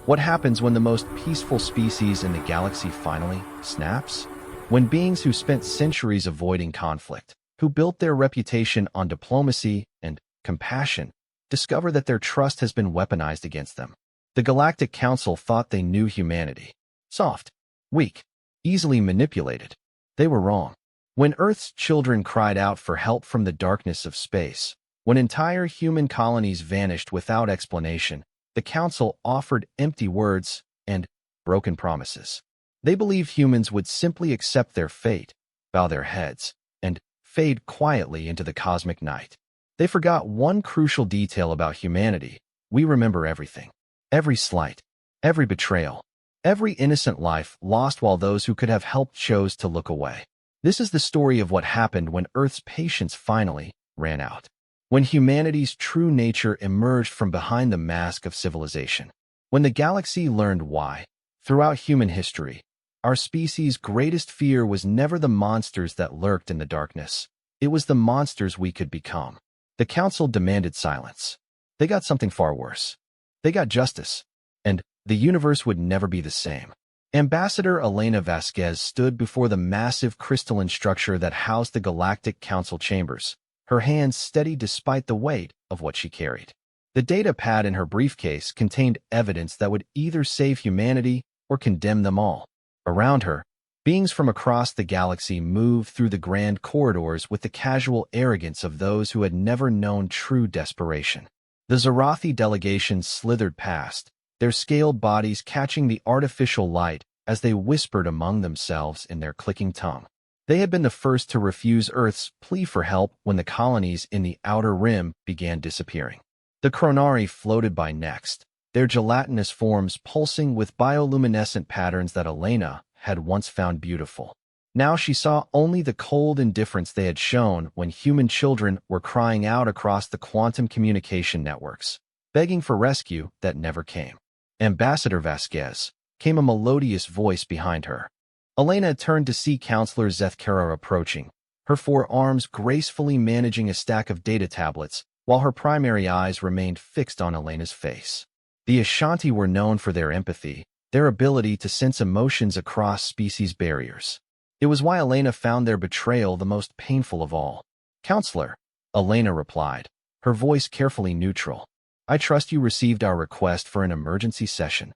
What happens when the most peaceful species in the galaxy finally snaps? When beings who spent centuries avoiding conflict, who built their reputation on diplomacy and compassion, discover that their trust has been weaponized against them. The Galactic Council thought they knew humanity. Soft, weak, easily manipulated. They were wrong. When Earth's children cried out for help from the darkness of space, when entire human colonies vanished without explanation, the Council offered empty words and broken promises. They believed humans would simply accept their fate, bow their heads, and fade quietly into the cosmic night. They forgot one crucial detail about humanity. We remember everything. Every slight, every betrayal, every innocent life lost while those who could have helped chose to look away. This is the story of what happened when Earth's patience finally ran out. When humanity's true nature emerged from behind the mask of civilization. When the galaxy learned why, throughout human history, our species' greatest fear was never the monsters that lurked in the darkness. It was the monsters we could become. The Council demanded silence. They got something far worse. They got justice. And the universe would never be the same. Ambassador Elena Vasquez stood before the massive crystalline structure that housed the Galactic Council chambers, her hands steady despite the weight of what she carried. The data pad in her briefcase contained evidence that would either save humanity or condemn them all. Around her, beings from across the galaxy moved through the grand corridors with the casual arrogance of those who had never known true desperation. The Zarathi delegation slithered past, their scaled bodies catching the artificial light as they whispered among themselves in their clicking tongue. They had been the first to refuse Earth's plea for help when the colonies in the Outer Rim began disappearing. The Chronari floated by next, their gelatinous forms pulsing with bioluminescent patterns that Elena had once found beautiful. Now she saw only the cold indifference they had shown when human children were crying out across the quantum communication networks, begging for rescue that never came. Ambassador Vasquez, came a melodious voice behind her. Elena turned to see Counselor Zethkara approaching, her forearms gracefully managing a stack of data tablets, while her primary eyes remained fixed on Elena's face. The Ashanti were known for their empathy, their ability to sense emotions across species barriers. It was why Elena found their betrayal the most painful of all. Counselor, Elena replied, her voice carefully neutral. I trust you received our request for an emergency session.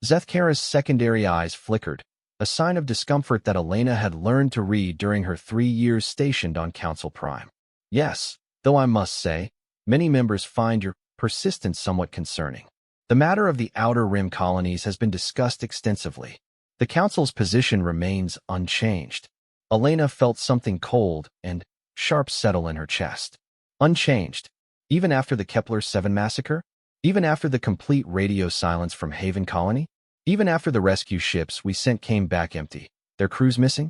Zethkara's secondary eyes flickered, a sign of discomfort that Elena had learned to read during her 3 years stationed on Council Prime. Yes, though I must say, many members find your persistence somewhat concerning. The matter of the Outer Rim colonies has been discussed extensively. The Council's position remains unchanged. Elena felt something cold and sharp settle in her chest. Unchanged, even after the Kepler-7 massacre? Even after the complete radio silence from Haven Colony? Even after the rescue ships we sent came back empty, their crews missing?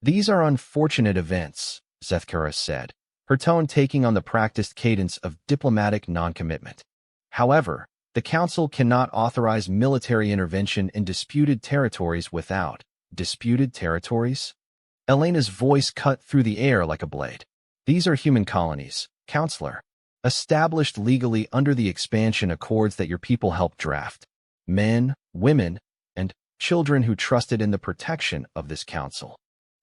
These are unfortunate events, Zethkara said, her tone taking on the practiced cadence of diplomatic non-commitment. However, the Council cannot authorize military intervention in disputed territories without disputed territories? Elena's voice cut through the air like a blade. These are human colonies, Counselor, established legally under the expansion accords that your people helped draft. Men, women, and children who trusted in the protection of this council.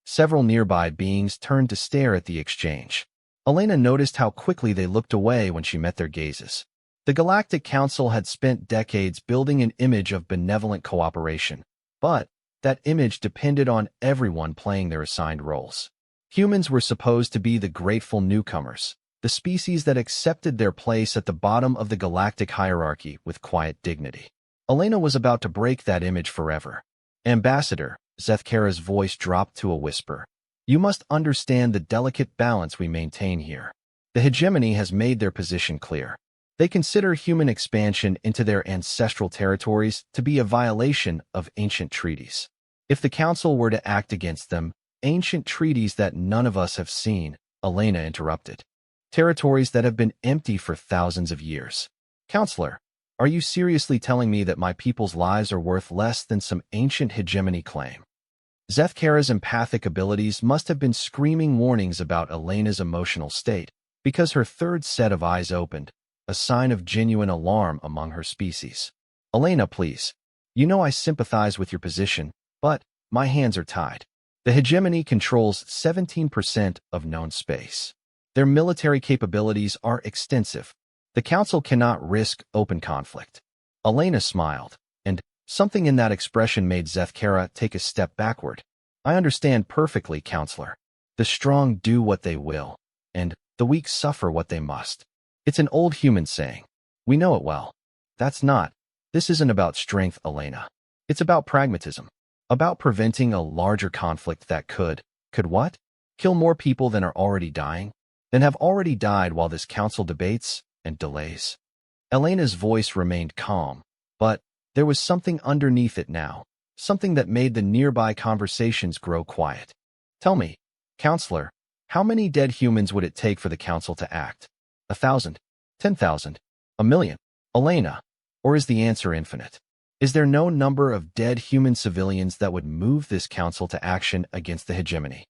Several nearby beings turned to stare at the exchange. Elena noticed how quickly they looked away when she met their gazes. The Galactic Council had spent decades building an image of benevolent cooperation, but that image depended on everyone playing their assigned roles. Humans were supposed to be the grateful newcomers, the species that accepted their place at the bottom of the galactic hierarchy with quiet dignity. Elena was about to break that image forever. Ambassador, Zethkara's voice dropped to a whisper. You must understand the delicate balance we maintain here. The hegemony has made their position clear. They consider human expansion into their ancestral territories to be a violation of ancient treaties. If the Council were to act against them, ancient treaties that none of us have seen, Elena interrupted. Territories that have been empty for thousands of years. Counselor, are you seriously telling me that my people's lives are worth less than some ancient hegemony claim? Zethkara's empathic abilities must have been screaming warnings about Elena's emotional state, because her third set of eyes opened, a sign of genuine alarm among her species. Elena, please, You know I sympathize with your position, but my hands are tied. The hegemony controls 17% of known space. Their military capabilities are extensive. The Council cannot risk open conflict. Elena smiled, and something in that expression made Zethkara take a step backward. I understand perfectly, Counselor. The strong do what they will, and the weak suffer what they must. It's an old human saying. We know it well. This isn't about strength, Elena. It's about pragmatism. About preventing a larger conflict that could what? Kill more people than are already dying? Than have already died while this council debates and delays. Elena's voice remained calm, but there was something underneath it now, something that made the nearby conversations grow quiet. Tell me, Counselor, how many dead humans would it take for the council to act? 1,000? 10,000? 1,000,000? Elena, or is the answer infinite? Is there no number of dead human civilians that would move this council to action against the hegemony?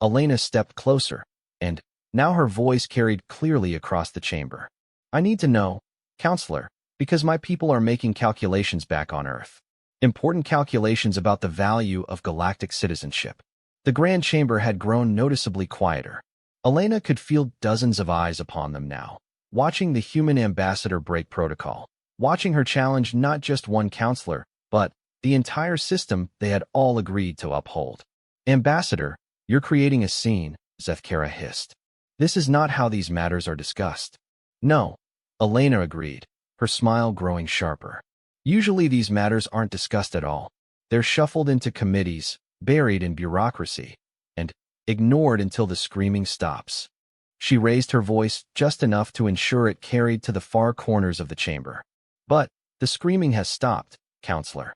Elena stepped closer, and now her voice carried clearly across the chamber. I need to know, Counselor, because my people are making calculations back on Earth. Important calculations about the value of galactic citizenship. The Grand Chamber had grown noticeably quieter. Elena could feel dozens of eyes upon them now, watching the human ambassador break protocol, watching her challenge not just one counselor, but the entire system they had all agreed to uphold. Ambassador, you're creating a scene, Zethkara hissed. This is not how these matters are discussed. No, Elena agreed, her smile growing sharper. Usually these matters aren't discussed at all. They're shuffled into committees, buried in bureaucracy, and ignored until the screaming stops. She raised her voice just enough to ensure it carried to the far corners of the chamber. But the screaming has stopped, Counselor.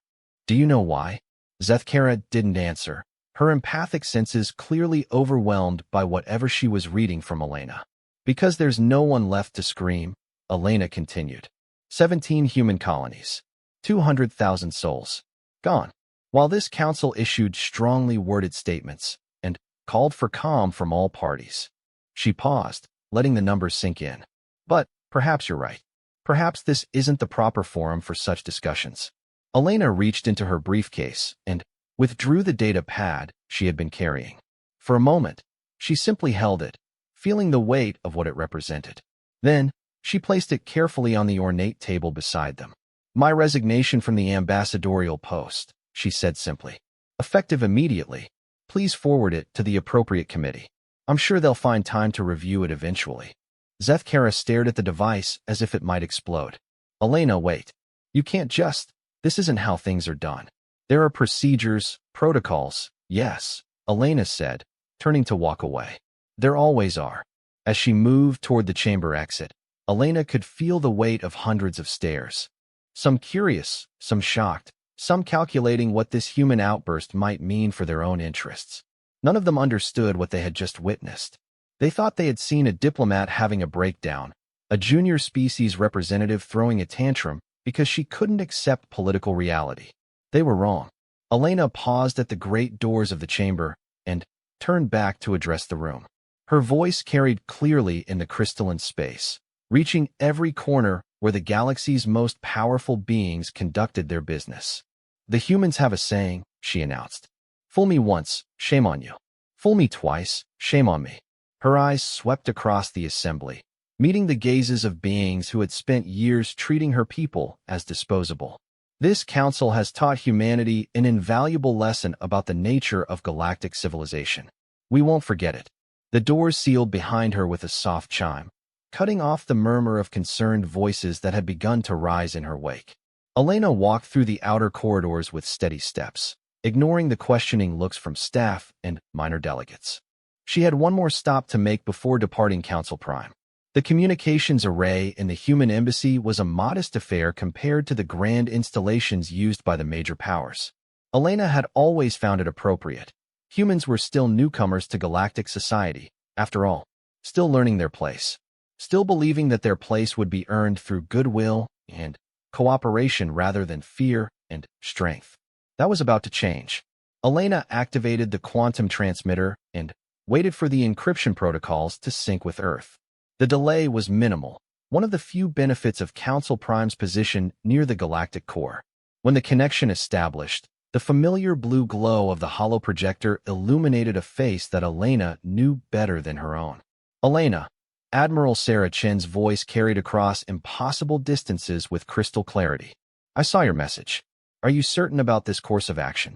Do you know why? Zethkara didn't answer, her empathic senses clearly overwhelmed by whatever she was reading from Elena. Because there's no one left to scream, Elena continued. 17 human colonies. 200,000 souls. Gone. While this council issued strongly worded statements and called for calm from all parties. She paused, letting the numbers sink in. But perhaps you're right. Perhaps this isn't the proper forum for such discussions. Elena reached into her briefcase and withdrew the data pad she had been carrying. For a moment, she simply held it, feeling the weight of what it represented. Then, she placed it carefully on the ornate table beside them. My resignation from the ambassadorial post, she said simply. Effective immediately. Please forward it to the appropriate committee. I'm sure they'll find time to review it eventually. Zethkara stared at the device as if it might explode. Elena, wait. You can't just. This isn't how things are done. There are procedures, protocols. Yes, Elena said, turning to walk away. There always are. As she moved toward the chamber exit, Elena could feel the weight of hundreds of stares. Some curious, some shocked, some calculating what this human outburst might mean for their own interests. None of them understood what they had just witnessed. They thought they had seen a diplomat having a breakdown, a junior species representative throwing a tantrum because she couldn't accept political reality. They were wrong. Elena paused at the great doors of the chamber and turned back to address the room. Her voice carried clearly in the crystalline space, reaching every corner where the galaxy's most powerful beings conducted their business. The humans have a saying, she announced. Fool me once, shame on you. Fool me twice, shame on me. Her eyes swept across the assembly, meeting the gazes of beings who had spent years treating her people as disposable. This council has taught humanity an invaluable lesson about the nature of galactic civilization. We won't forget it. The doors sealed behind her with a soft chime, cutting off the murmur of concerned voices that had begun to rise in her wake. Elena walked through the outer corridors with steady steps, ignoring the questioning looks from staff and minor delegates. She had one more stop to make before departing Council Prime. The communications array in the human embassy was a modest affair compared to the grand installations used by the major powers. Elena had always found it appropriate. Humans were still newcomers to galactic society, after all, still learning their place, still believing that their place would be earned through goodwill and cooperation rather than fear and strength. That was about to change. Elena activated the quantum transmitter and waited for the encryption protocols to sync with Earth. The delay was minimal, one of the few benefits of Council Prime's position near the galactic core. When the connection established, the familiar blue glow of the hollow projector illuminated a face that Elena knew better than her own. Elena, Admiral Sarah Chen's voice carried across impossible distances with crystal clarity. I saw your message. Are you certain about this course of action?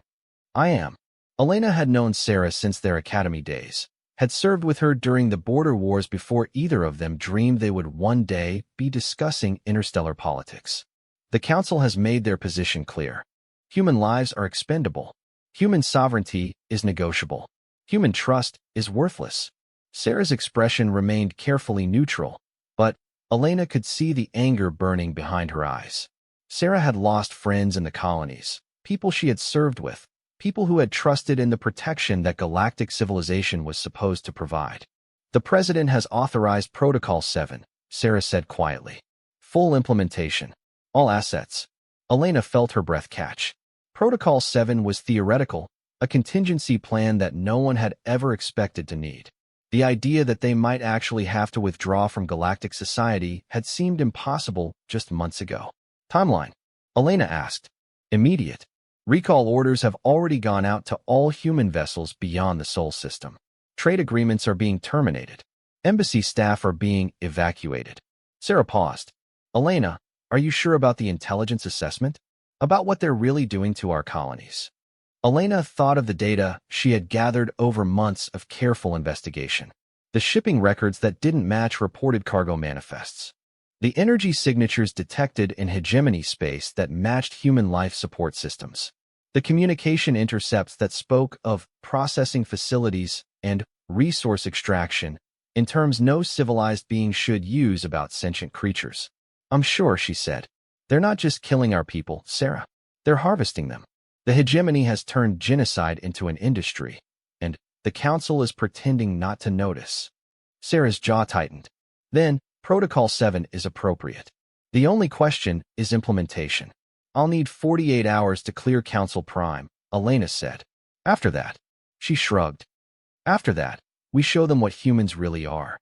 I am. Elena had known Sarah since their academy days, had served with her during the border wars before either of them dreamed they would one day be discussing interstellar politics. The Council has made their position clear. Human lives are expendable. Human sovereignty is negotiable. Human trust is worthless. Sarah's expression remained carefully neutral, but Elena could see the anger burning behind her eyes. Sarah had lost friends in the colonies, people she had served with, people who had trusted in the protection that galactic civilization was supposed to provide. The President has authorized Protocol 7, Sarah said quietly. Full implementation. All assets. Elena felt her breath catch. Protocol 7 was theoretical, a contingency plan that no one had ever expected to need. The idea that they might actually have to withdraw from galactic society had seemed impossible just months ago. Timeline. Elena asked. Immediate. Recall orders have already gone out to all human vessels beyond the Sol system. Trade agreements are being terminated. Embassy staff are being evacuated. Sarah paused. Elena, are you sure about the intelligence assessment? About what they're really doing to our colonies? Elena thought of the data she had gathered over months of careful investigation. The shipping records that didn't match reported cargo manifests. The energy signatures detected in hegemony space that matched human life support systems. The communication intercepts that spoke of processing facilities and resource extraction in terms no civilized being should use about sentient creatures. I'm sure, she said. They're not just killing our people, Sarah. They're harvesting them. The hegemony has turned genocide into an industry, and the Council is pretending not to notice. Sarah's jaw tightened. Then, Protocol 7 is appropriate. The only question is implementation. I'll need 48 hours to clear Council Prime, Elena said. After that, she shrugged. After that, we show them what humans really are.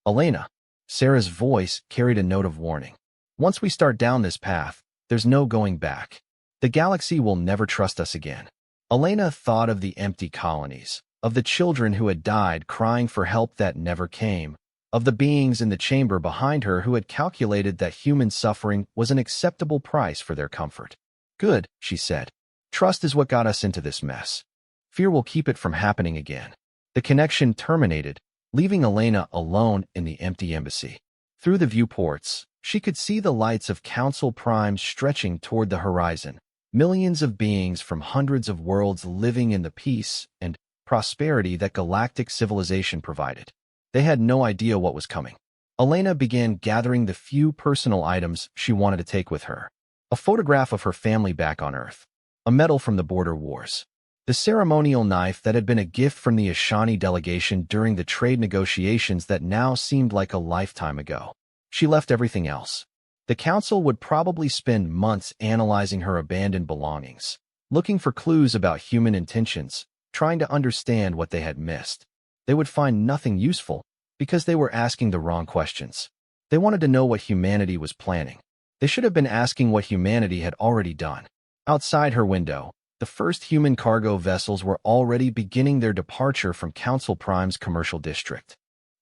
Elena, Sarah's voice carried a note of warning. Once we start down this path, there's no going back. The galaxy will never trust us again. Elena thought of the empty colonies, of the children who had died crying for help that never came, of the beings in the chamber behind her who had calculated that human suffering was an acceptable price for their comfort. Good, she said. Trust is what got us into this mess. Fear will keep it from happening again. The connection terminated, leaving Elena alone in the empty embassy. Through the viewports, she could see the lights of Council Prime stretching toward the horizon, millions of beings from hundreds of worlds living in the peace and prosperity that galactic civilization provided. They had no idea what was coming. Elena began gathering the few personal items she wanted to take with her. A photograph of her family back on Earth. A medal from the border wars. The ceremonial knife that had been a gift from the Ashani delegation during the trade negotiations that now seemed like a lifetime ago. She left everything else. The Council would probably spend months analyzing her abandoned belongings, looking for clues about human intentions, trying to understand what they had missed. They would find nothing useful because they were asking the wrong questions. They wanted to know what humanity was planning. They should have been asking what humanity had already done. Outside her window, the first human cargo vessels were already beginning their departure from Council Prime's commercial district.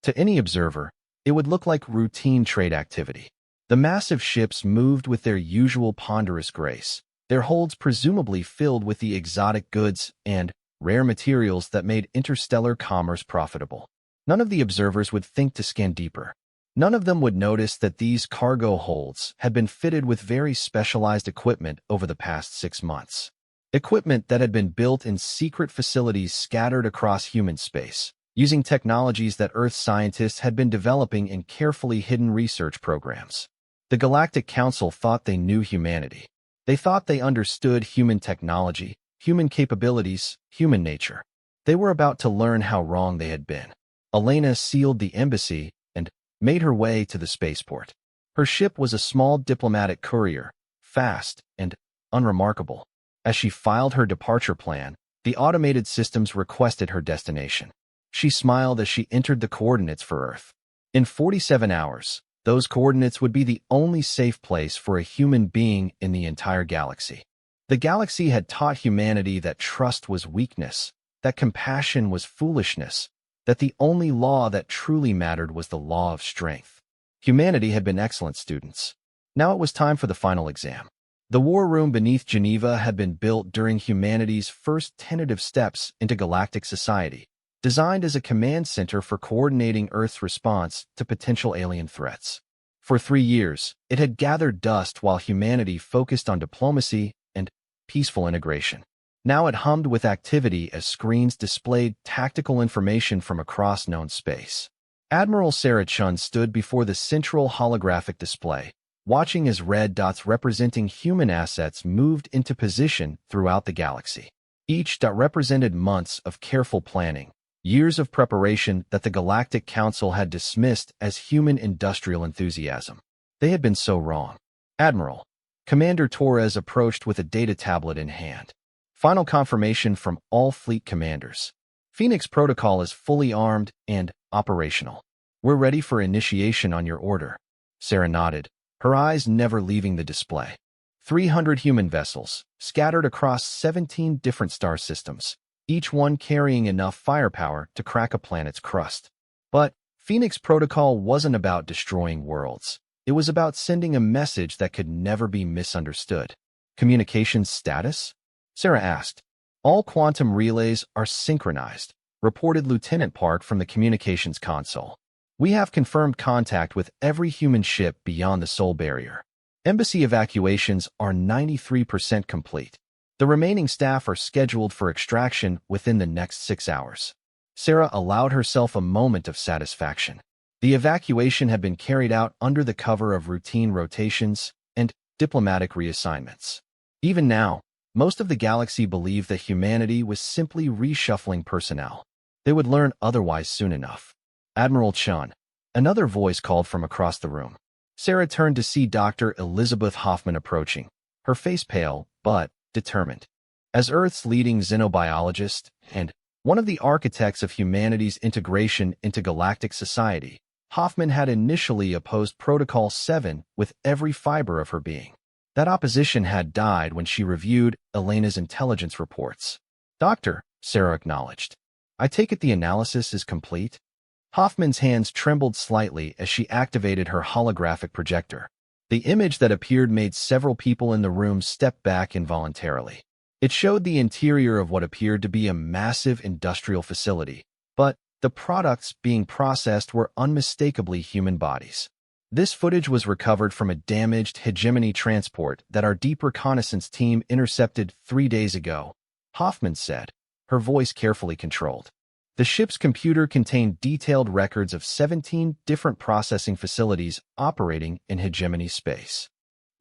To any observer, it would look like routine trade activity. The massive ships moved with their usual ponderous grace, their holds presumably filled with the exotic goods and rare materials that made interstellar commerce profitable. None of the observers would think to scan deeper. None of them would notice that these cargo holds had been fitted with very specialized equipment over the past 6 months. Equipment that had been built in secret facilities scattered across human space, using technologies that Earth scientists had been developing in carefully hidden research programs. The Galactic Council thought they knew humanity. They thought they understood human technology, human capabilities, human nature. They were about to learn how wrong they had been. Elena sealed the embassy and made her way to the spaceport. Her ship was a small diplomatic courier, fast and unremarkable. As she filed her departure plan, the automated systems requested her destination. She smiled as she entered the coordinates for Earth. In 47 hours, those coordinates would be the only safe place for a human being in the entire galaxy. The galaxy had taught humanity that trust was weakness, that compassion was foolishness, that the only law that truly mattered was the law of strength. Humanity had been excellent students. Now it was time for the final exam. The war room beneath Geneva had been built during humanity's first tentative steps into galactic society, designed as a command center for coordinating Earth's response to potential alien threats. For 3 years, it had gathered dust while humanity focused on diplomacy and peaceful integration. Now it hummed with activity as screens displayed tactical information from across known space. Admiral Sarah Chun stood before the central holographic display, watching as red dots representing human assets moved into position throughout the galaxy. Each dot represented months of careful planning, years of preparation that the Galactic Council had dismissed as human industrial enthusiasm. They had been so wrong. Admiral, Commander Torres approached with a data tablet in hand. Final confirmation from all fleet commanders. Phoenix Protocol is fully armed and operational. We're ready for initiation on your order. Sarah nodded, her eyes never leaving the display. 300 human vessels, scattered across 17 different star systems, each one carrying enough firepower to crack a planet's crust. But Phoenix Protocol wasn't about destroying worlds. It was about sending a message that could never be misunderstood. Communications status? Sarah asked. All quantum relays are synchronized, reported Lieutenant Park from the communications console. We have confirmed contact with every human ship beyond the Soul Barrier. Embassy evacuations are 93% complete. The remaining staff are scheduled for extraction within the next 6 hours. Sarah allowed herself a moment of satisfaction. The evacuation had been carried out under the cover of routine rotations and diplomatic reassignments. Even now, most of the galaxy believed that humanity was simply reshuffling personnel. They would learn otherwise soon enough. Admiral Chun. Another voice called from across the room. Sarah turned to see Dr. Elizabeth Hoffman approaching, her face pale but determined. As Earth's leading xenobiologist and one of the architects of humanity's integration into galactic society, Hoffman had initially opposed Protocol 7 with every fiber of her being. That opposition had died when she reviewed Elena's intelligence reports. Doctor, Sarah acknowledged. I take it the analysis is complete? Hoffman's hands trembled slightly as she activated her holographic projector. The image that appeared made several people in the room step back involuntarily. It showed the interior of what appeared to be a massive industrial facility, but the products being processed were unmistakably human bodies. This footage was recovered from a damaged hegemony transport that our deep reconnaissance team intercepted 3 days ago, Hoffman said, her voice carefully controlled. The ship's computer contained detailed records of 17 different processing facilities operating in hegemony space.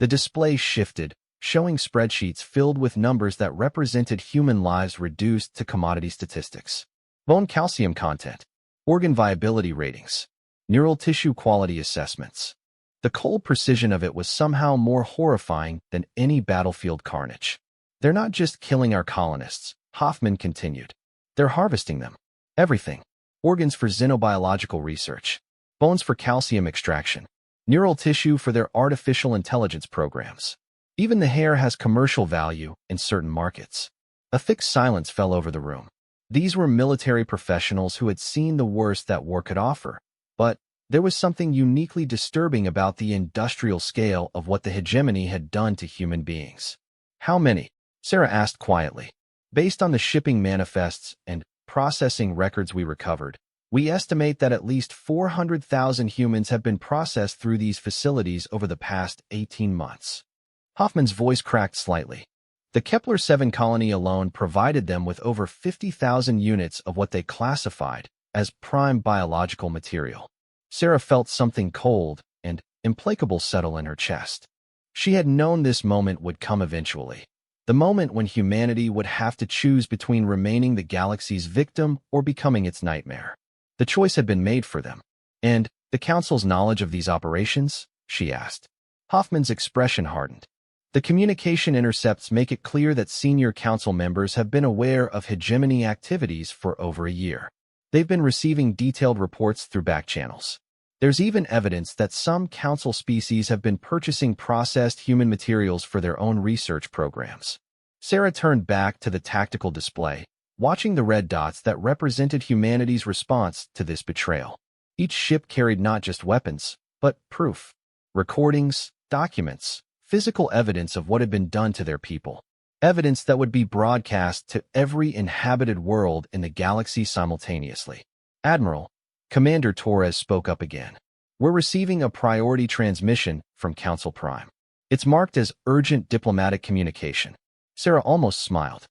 The display shifted, showing spreadsheets filled with numbers that represented human lives reduced to commodity statistics. Bone calcium content, organ viability ratings, neural tissue quality assessments. The cold precision of it was somehow more horrifying than any battlefield carnage. They're not just killing our colonists, Hoffman continued. They're harvesting them. Everything. Organs for xenobiological research, bones for calcium extraction, neural tissue for their artificial intelligence programs. Even the hair has commercial value in certain markets. A thick silence fell over the room. These were military professionals who had seen the worst that war could offer, but there was something uniquely disturbing about the industrial scale of what the hegemony had done to human beings. How many? Sarah asked quietly. Based on the shipping manifests and processing records we recovered, we estimate that at least 400,000 humans have been processed through these facilities over the past 18 months. Hoffman's voice cracked slightly. The Kepler-7 colony alone provided them with over 50,000 units of what they classified as prime biological material. Sarah felt something cold and implacable settle in her chest. She had known this moment would come eventually. The moment when humanity would have to choose between remaining the galaxy's victim or becoming its nightmare. The choice had been made for them. And the Council's knowledge of these operations? She asked. Hoffman's expression hardened. The communication intercepts make it clear that senior Council members have been aware of hegemony activities for over a year. They've been receiving detailed reports through back channels. There's even evidence that some Council species have been purchasing processed human materials for their own research programs. Sarah turned back to the tactical display, watching the red dots that represented humanity's response to this betrayal. Each ship carried not just weapons, but proof, recordings, documents, physical evidence of what had been done to their people. Evidence that would be broadcast to every inhabited world in the galaxy simultaneously. Admiral, Commander Torres spoke up again. We're receiving a priority transmission from Council Prime. It's marked as urgent diplomatic communication. Sarah almost smiled.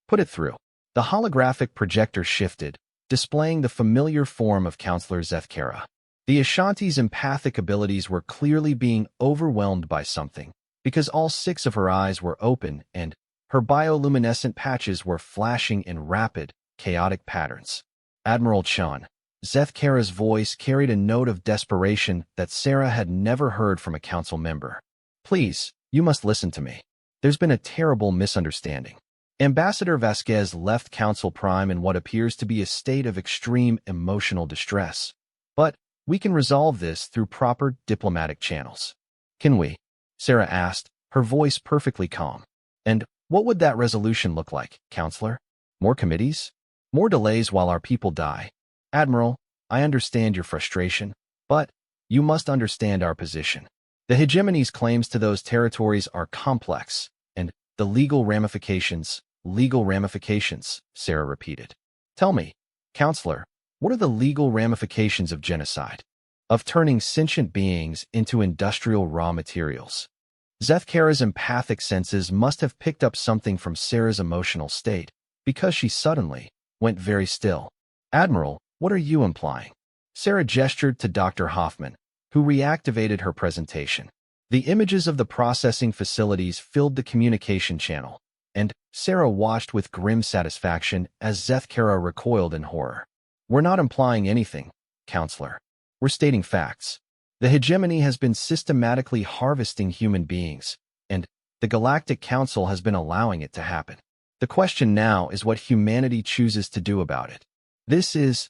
Put it through. The holographic projector shifted, displaying the familiar form of Counselor Zethkara. The Ashanti's empathic abilities were clearly being overwhelmed by something, because all 6 of her eyes were open and her bioluminescent patches were flashing in rapid, chaotic patterns. Admiral Chan, Zethkara's voice carried a note of desperation that Sarah had never heard from a council member. Please, you must listen to me. There's been a terrible misunderstanding. Ambassador Vasquez left Council Prime in what appears to be a state of extreme emotional distress. But we can resolve this through proper diplomatic channels. Can we? Sarah asked, her voice perfectly calm. And what would that resolution look like, Counselor? More committees? More delays while our people die? Admiral, I understand your frustration, but you must understand our position. The hegemony's claims to those territories are complex, and the legal ramifications, Sarah repeated. Tell me, Counselor, what are the legal ramifications of genocide? Of turning sentient beings into industrial raw materials? Zethkara's empathic senses must have picked up something from Sarah's emotional state, because she suddenly went very still. Admiral, what are you implying? Sarah gestured to Dr. Hoffman, who reactivated her presentation. The images of the processing facilities filled the communication channel, and Sarah watched with grim satisfaction as Zethkara recoiled in horror. We're not implying anything, Counselor. We're stating facts. The hegemony has been systematically harvesting human beings, and the Galactic Council has been allowing it to happen. The question now is what humanity chooses to do about it. This is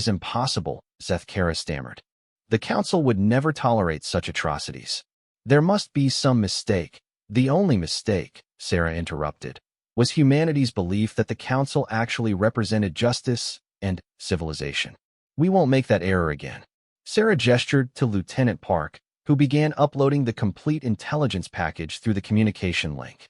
impossible, Zethkara stammered. The Council would never tolerate such atrocities. There must be some mistake. The only mistake, Sarah interrupted, was humanity's belief that the Council actually represented justice and civilization. We won't make that error again. Sarah gestured to Lieutenant Park, who began uploading the complete intelligence package through the communication link.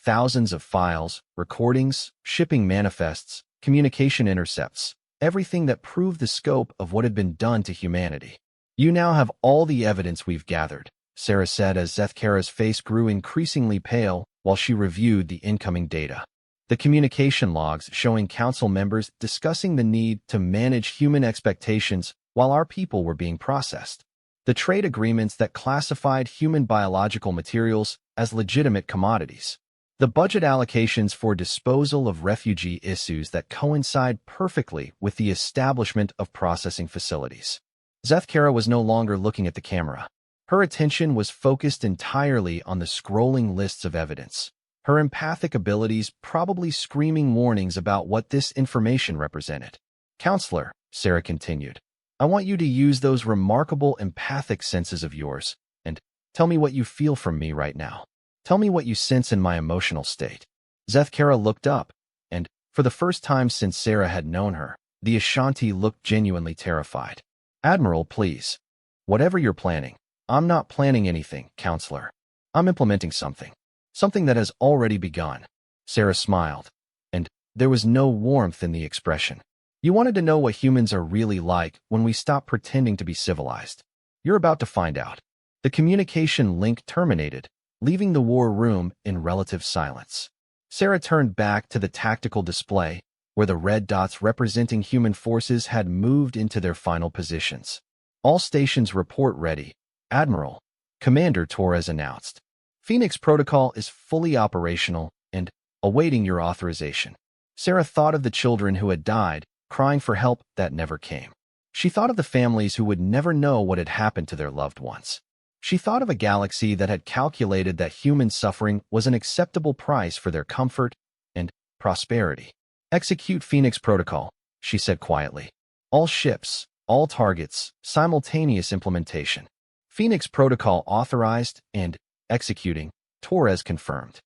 Thousands of files, recordings, shipping manifests, communication intercepts, everything that proved the scope of what had been done to humanity. You now have all the evidence we've gathered, Sarah said as Zethkara's face grew increasingly pale while she reviewed the incoming data. The communication logs showing council members discussing the need to manage human expectations while our people were being processed. The trade agreements that classified human biological materials as legitimate commodities. The budget allocations for disposal of refugee issues that coincide perfectly with the establishment of processing facilities. Zethkara was no longer looking at the camera. Her attention was focused entirely on the scrolling lists of evidence, her empathic abilities probably screaming warnings about what this information represented. Counselor, Sarah continued, I want you to use those remarkable empathic senses of yours and tell me what you feel from me right now. Tell me what you sense in my emotional state. Zethkara looked up, and for the first time since Sarah had known her, the Ashanti looked genuinely terrified. Admiral, please. Whatever you're planning. I'm not planning anything, Counselor. I'm implementing something. Something that has already begun. Sarah smiled, and there was no warmth in the expression. You wanted to know what humans are really like when we stop pretending to be civilized. You're about to find out. The communication link terminated, leaving the war room in relative silence. Sarah turned back to the tactical display, where the red dots representing human forces had moved into their final positions. All stations report ready, Admiral, Commander Torres announced. Phoenix Protocol is fully operational and awaiting your authorization. Sarah thought of the children who had died, crying for help that never came. She thought of the families who would never know what had happened to their loved ones. She thought of a galaxy that had calculated that human suffering was an acceptable price for their comfort and prosperity. Execute Phoenix Protocol, she said quietly. All ships, all targets, simultaneous implementation. Phoenix Protocol authorized and executing, Torres confirmed.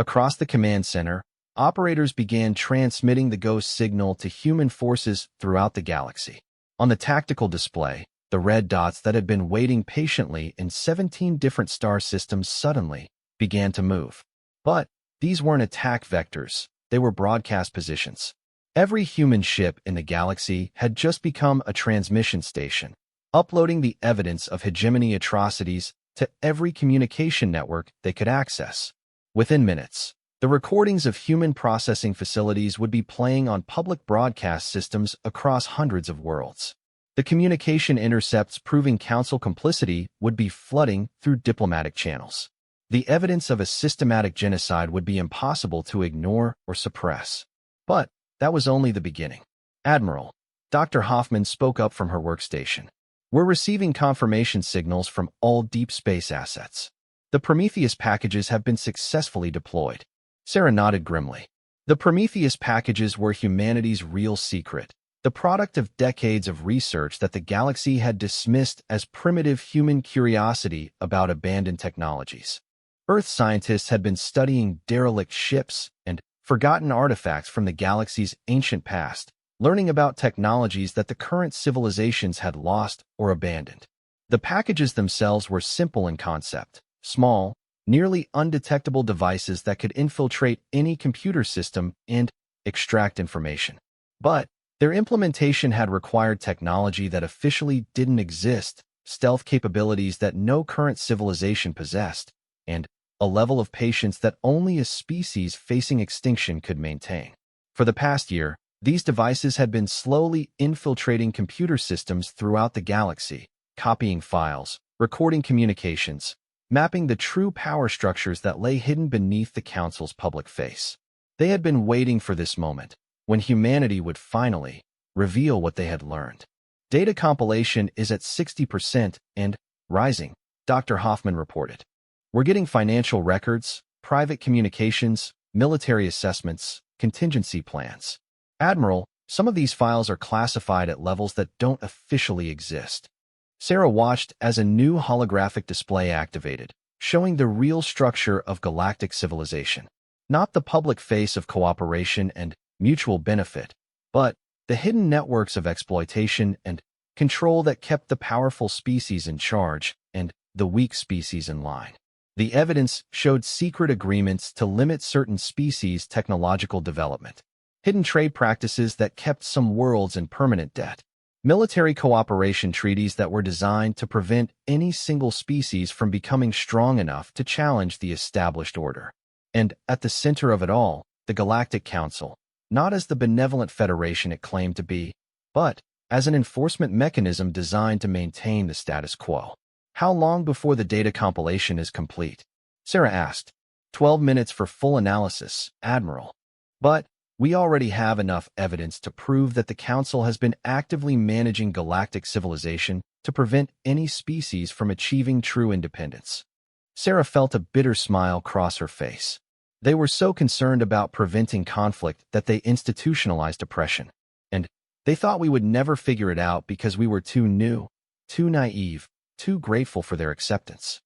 Across the command center, operators began transmitting the ghost signal to human forces throughout the galaxy. On the tactical display, the red dots that had been waiting patiently in 17 different star systems suddenly began to move. But these weren't attack vectors, they were broadcast positions. Every human ship in the galaxy had just become a transmission station, uploading the evidence of hegemony atrocities to every communication network they could access. Within minutes, the recordings of human processing facilities would be playing on public broadcast systems across hundreds of worlds. The communication intercepts proving Council complicity would be flooding through diplomatic channels. The evidence of a systematic genocide would be impossible to ignore or suppress. But that was only the beginning. Admiral, Dr. Hoffman spoke up from her workstation. We're receiving confirmation signals from all deep space assets. The Prometheus packages have been successfully deployed. Sarah nodded grimly. The Prometheus packages were humanity's real secret, the product of decades of research that the galaxy had dismissed as primitive human curiosity about abandoned technologies. Earth scientists had been studying derelict ships and forgotten artifacts from the galaxy's ancient past, learning about technologies that the current civilizations had lost or abandoned. The packages themselves were simple in concept, small, nearly undetectable devices that could infiltrate any computer system and extract information. But their implementation had required technology that officially didn't exist, stealth capabilities that no current civilization possessed, and a level of patience that only a species facing extinction could maintain. For the past year, these devices had been slowly infiltrating computer systems throughout the galaxy, copying files, recording communications, mapping the true power structures that lay hidden beneath the Council's public face. They had been waiting for this moment, when humanity would finally reveal what they had learned. Data compilation is at 60% and rising, Dr. Hoffman reported. We're getting financial records, private communications, military assessments, contingency plans. Admiral, some of these files are classified at levels that don't officially exist. Sarah watched as a new holographic display activated, showing the real structure of galactic civilization. Not the public face of cooperation and mutual benefit, but the hidden networks of exploitation and control that kept the powerful species in charge and the weak species in line. The evidence showed secret agreements to limit certain species' technological development, hidden trade practices that kept some worlds in permanent debt, military cooperation treaties that were designed to prevent any single species from becoming strong enough to challenge the established order. And at the center of it all, the Galactic Council, not as the benevolent federation it claimed to be, but as an enforcement mechanism designed to maintain the status quo. How long before the data compilation is complete? Sarah asked. 12 minutes for full analysis, Admiral. But we already have enough evidence to prove that the Council has been actively managing galactic civilization to prevent any species from achieving true independence. Sarah felt a bitter smile cross her face. They were so concerned about preventing conflict that they institutionalized oppression. And they thought we would never figure it out because we were too new, too naive, too grateful for their acceptance.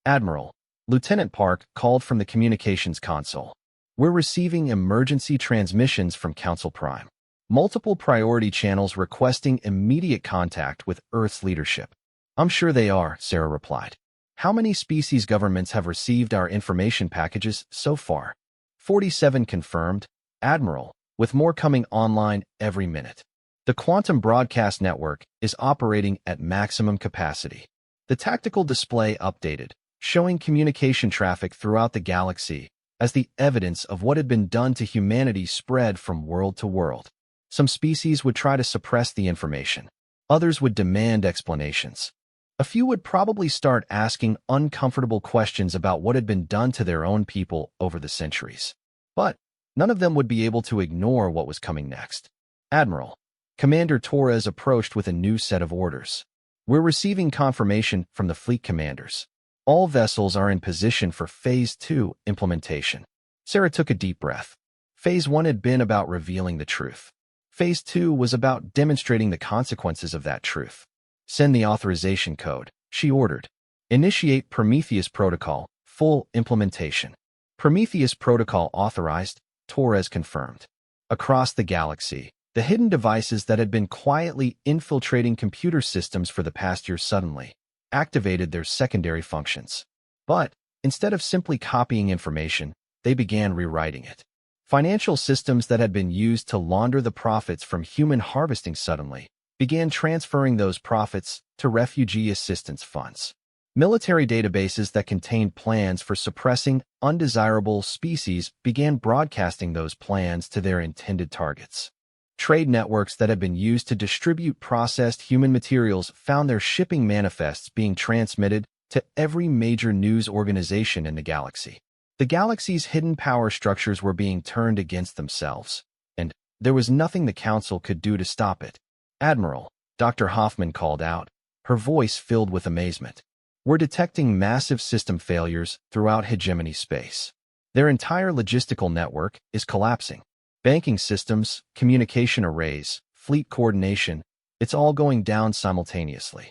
Admiral, Lieutenant Park called from the communications console. We're receiving emergency transmissions from Council Prime. Multiple priority channels requesting immediate contact with Earth's leadership. I'm sure they are, Sarah replied. How many species governments have received our information packages so far? 47 confirmed, Admiral, with more coming online every minute. The Quantum Broadcast Network is operating at maximum capacity. The tactical display updated, showing communication traffic throughout the galaxy as the evidence of what had been done to humanity spread from world to world. Some species would try to suppress the information. Others would demand explanations. A few would probably start asking uncomfortable questions about what had been done to their own people over the centuries. But none of them would be able to ignore what was coming next. Admiral, Commander Torres approached with a new set of orders. We're receiving confirmation from the fleet commanders. All vessels are in position for Phase 2 implementation. Sarah took a deep breath. Phase 1 had been about revealing the truth. Phase 2 was about demonstrating the consequences of that truth. Send the authorization code, she ordered. Initiate Prometheus Protocol, full implementation. Prometheus Protocol authorized, Torres confirmed. Across the galaxy, the hidden devices that had been quietly infiltrating computer systems for the past year suddenly activated their secondary functions. But instead of simply copying information, they began rewriting it. Financial systems that had been used to launder the profits from human harvesting suddenly began transferring those profits to refugee assistance funds. Military databases that contained plans for suppressing undesirable species began broadcasting those plans to their intended targets. Trade networks that had been used to distribute processed human materials found their shipping manifests being transmitted to every major news organization in the galaxy. The galaxy's hidden power structures were being turned against themselves, and there was nothing the Council could do to stop it. "Admiral," Dr. Hoffman called out, her voice filled with amazement. "We're detecting massive system failures throughout hegemony space. Their entire logistical network is collapsing. Banking systems, communication arrays, fleet coordination, it's all going down simultaneously."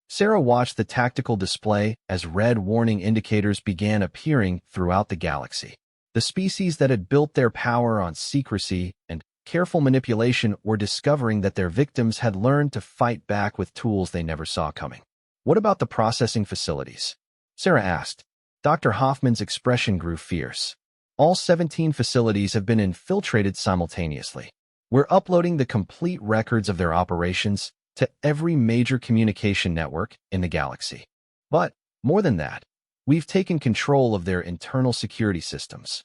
Sarah watched the tactical display as red warning indicators began appearing throughout the galaxy. The species that had built their power on secrecy and careful manipulation were discovering that their victims had learned to fight back with tools they never saw coming. "What about the processing facilities?" Sarah asked. Dr. Hoffman's expression grew fierce. "All 17 facilities have been infiltrated simultaneously. We're uploading the complete records of their operations to every major communication network in the galaxy. But, more than that, we've taken control of their internal security systems."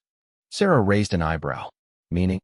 Sarah raised an eyebrow. Meaning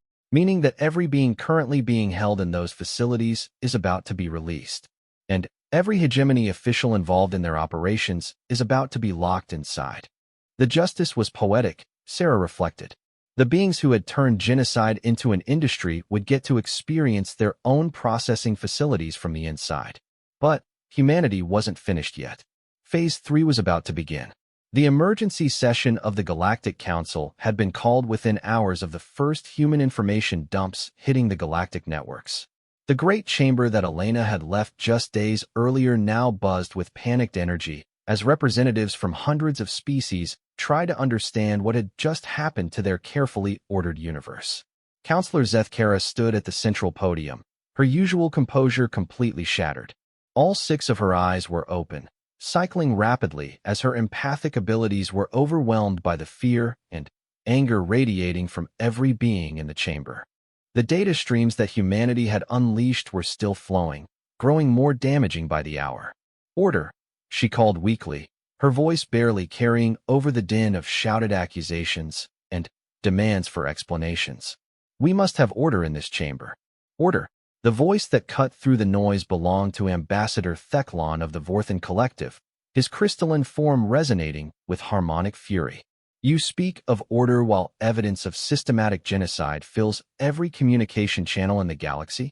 that every being currently being held in those facilities is about to be released. And every hegemony official involved in their operations is about to be locked inside. The justice was poetic, Sarah reflected. The beings who had turned genocide into an industry would get to experience their own processing facilities from the inside. But humanity wasn't finished yet. Phase 3 was about to begin. The emergency session of the Galactic Council had been called within hours of the first human information dumps hitting the galactic networks. The great chamber that Elena had left just days earlier now buzzed with panicked energy as representatives from hundreds of species tried to understand what had just happened to their carefully ordered universe. Counselor Zethkara stood at the central podium, her usual composure completely shattered. All 6 of her eyes were open, cycling rapidly as her empathic abilities were overwhelmed by the fear and anger radiating from every being in the chamber. The data streams that humanity had unleashed were still flowing, growing more damaging by the hour. "Order," she called weakly, her voice barely carrying over the din of shouted accusations and demands for explanations. "We must have order in this chamber. Order." The voice that cut through the noise belonged to Ambassador Theclon of the Vorthan Collective, his crystalline form resonating with harmonic fury. "You speak of order while evidence of systematic genocide fills every communication channel in the galaxy?"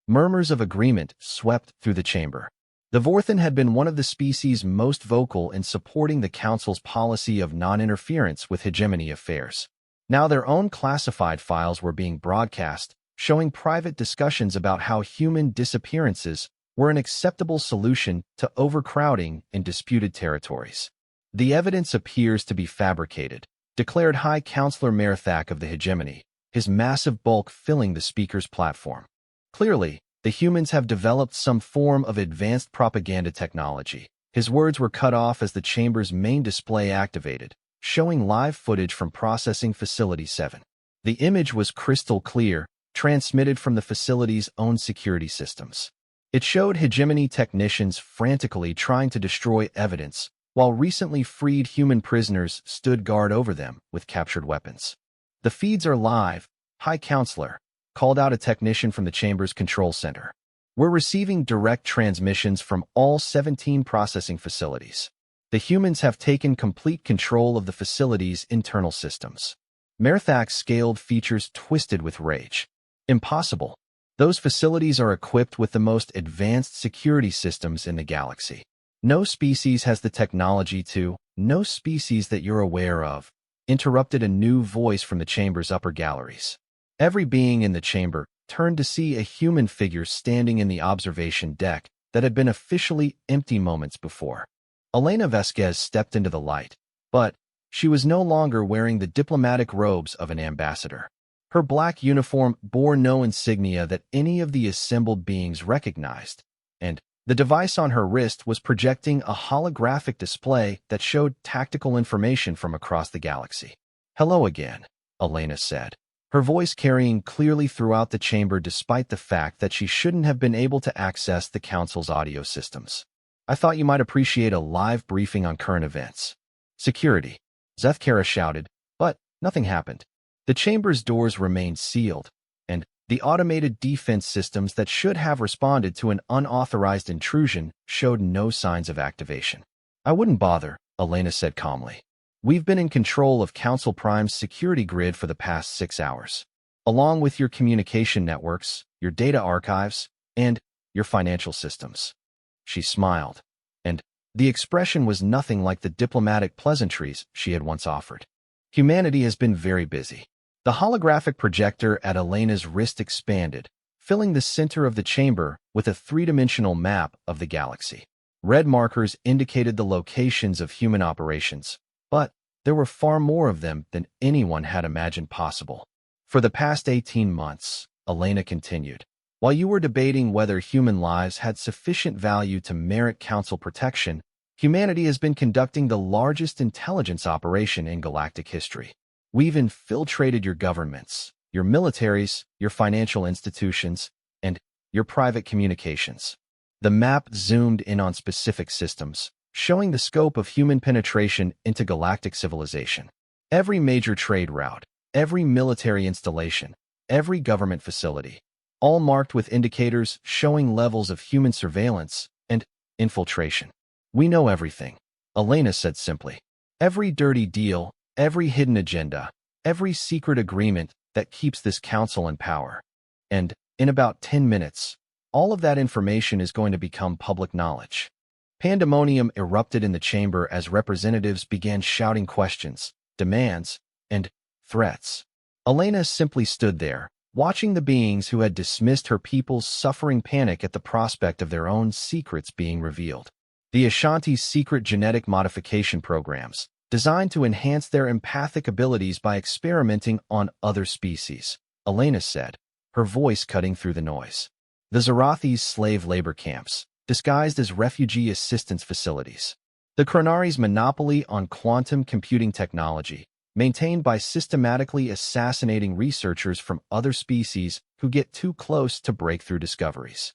Murmurs of agreement swept through the chamber. The Vorthan had been one of the species most vocal in supporting the Council's policy of non-interference with hegemony affairs. Now their own classified files were being broadcast, showing private discussions about how human disappearances were an acceptable solution to overcrowding in disputed territories. "The evidence appears to be fabricated," declared High Counselor Merthak of the hegemony, his massive bulk filling the speaker's platform. "Clearly, the humans have developed some form of advanced propaganda technology." His words were cut off as the chamber's main display activated, showing live footage from Processing Facility 7. The image was crystal clear, transmitted from the facility's own security systems. It showed hegemony technicians frantically trying to destroy evidence, while recently freed human prisoners stood guard over them with captured weapons. "The feeds are live, High Counselor," called out a technician from the chamber's control center. "We're receiving direct transmissions from all 17 processing facilities. The humans have taken complete control of the facility's internal systems." Merthak's scaled features twisted with rage. "Impossible. Those facilities are equipped with the most advanced security systems in the galaxy. No species has the technology to, no species that you're aware of," interrupted a new voice from the chamber's upper galleries. Every being in the chamber turned to see a human figure standing in the observation deck that had been officially empty moments before. Elena Vasquez stepped into the light, but She was no longer wearing the diplomatic robes of an ambassador. Her black uniform bore no insignia that any of the assembled beings recognized, and the device on her wrist was projecting a holographic display that showed tactical information from across the galaxy. "Hello again," Elena said, her voice carrying clearly throughout the chamber despite the fact that she shouldn't have been able to access the Council's audio systems. "I thought you might appreciate a live briefing on current events." "Security," Zethkara shouted, but nothing happened. The chamber's doors remained sealed, and the automated defense systems that should have responded to an unauthorized intrusion showed no signs of activation. "I wouldn't bother," Elena said calmly. "We've been in control of Council Prime's security grid for the past 6 hours, along with your communication networks, your data archives, and your financial systems." She smiled, and the expression was nothing like the diplomatic pleasantries she had once offered. "Humanity has been very busy." The holographic projector at Elena's wrist expanded, filling the center of the chamber with a three-dimensional map of the galaxy. Red markers indicated the locations of human operations, but there were far more of them than anyone had imagined possible. "For the past 18 months, Elena continued, while you were debating whether human lives had sufficient value to merit Council protection, humanity has been conducting the largest intelligence operation in galactic history. We've infiltrated your governments, your militaries, your financial institutions, and your private communications." The map zoomed in on specific systems, showing the scope of human penetration into galactic civilization. Every major trade route, every military installation, every government facility, all marked with indicators showing levels of human surveillance and infiltration. "We know everything," Elena said simply. "Every dirty deal, every hidden agenda, every secret agreement that keeps this council in power. And in about 10 minutes, all of that information is going to become public knowledge." Pandemonium erupted in the chamber as representatives began shouting questions, demands, and threats. Elena simply stood there, watching the beings who had dismissed her people's suffering panic at the prospect of their own secrets being revealed. The Ashanti's secret genetic modification programs, designed to enhance their empathic abilities by experimenting on other species, Elena said, her voice cutting through the noise. The Zarathi's slave labor camps, disguised as refugee assistance facilities. The Chronari's monopoly on quantum computing technology, maintained by systematically assassinating researchers from other species who get too close to breakthrough discoveries.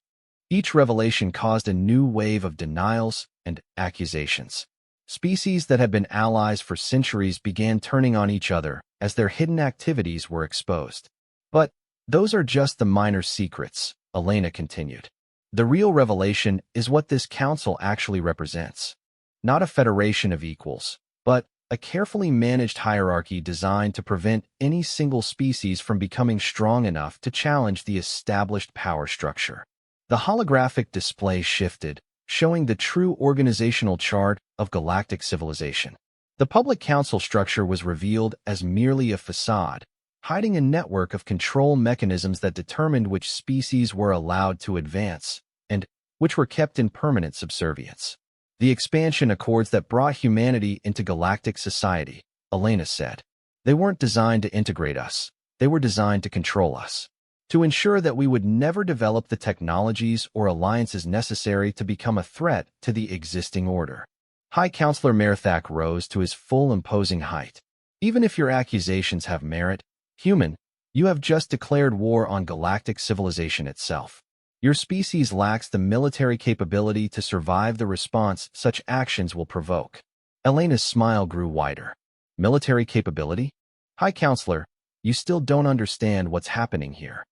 Each revelation caused a new wave of denials and accusations. Species that had been allies for centuries began turning on each other as their hidden activities were exposed. "But those are just the minor secrets," Elena continued. "The real revelation is what this council actually represents. Not a federation of equals, but a carefully managed hierarchy designed to prevent any single species from becoming strong enough to challenge the established power structure." The holographic display shifted, showing the true organizational chart of galactic civilization. The public council structure was revealed as merely a facade, hiding a network of control mechanisms that determined which species were allowed to advance and which were kept in permanent subservience. "The expansion accords that brought humanity into galactic society," Elena said. "They weren't designed to integrate us. They were designed to control us, to ensure that we would never develop the technologies or alliances necessary to become a threat to the existing order." High Counselor Merthak rose to his full imposing height. "Even if your accusations have merit, human, you have just declared war on galactic civilization itself. Your species lacks the military capability to survive the response such actions will provoke." Elena's smile grew wider. "Military capability? High Counselor, you still don't understand what's happening here."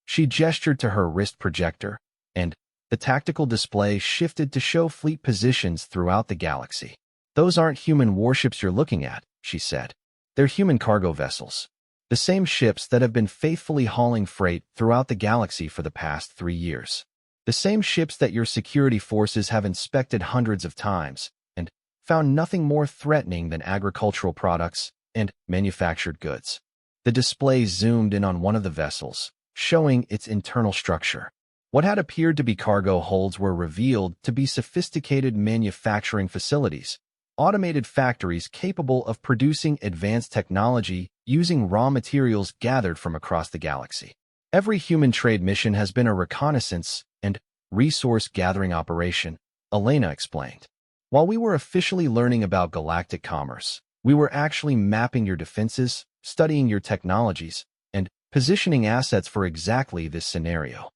She gestured to her wrist projector, and the tactical display shifted to show fleet positions throughout the galaxy. "Those aren't human warships you're looking at," she said. "They're human cargo vessels. The same ships that have been faithfully hauling freight throughout the galaxy for the past 3 years. The same ships that your security forces have inspected hundreds of times and found nothing more threatening than agricultural products and manufactured goods." The display zoomed in on one of the vessels, showing its internal structure. What had appeared to be cargo holds were revealed to be sophisticated manufacturing facilities, automated factories capable of producing advanced technology using raw materials gathered from across the galaxy. Every human trade mission has been a reconnaissance and resource-gathering operation, Elena explained. While we were officially learning about galactic commerce, we were actually mapping your defenses, studying your technologies, and positioning assets for exactly this scenario.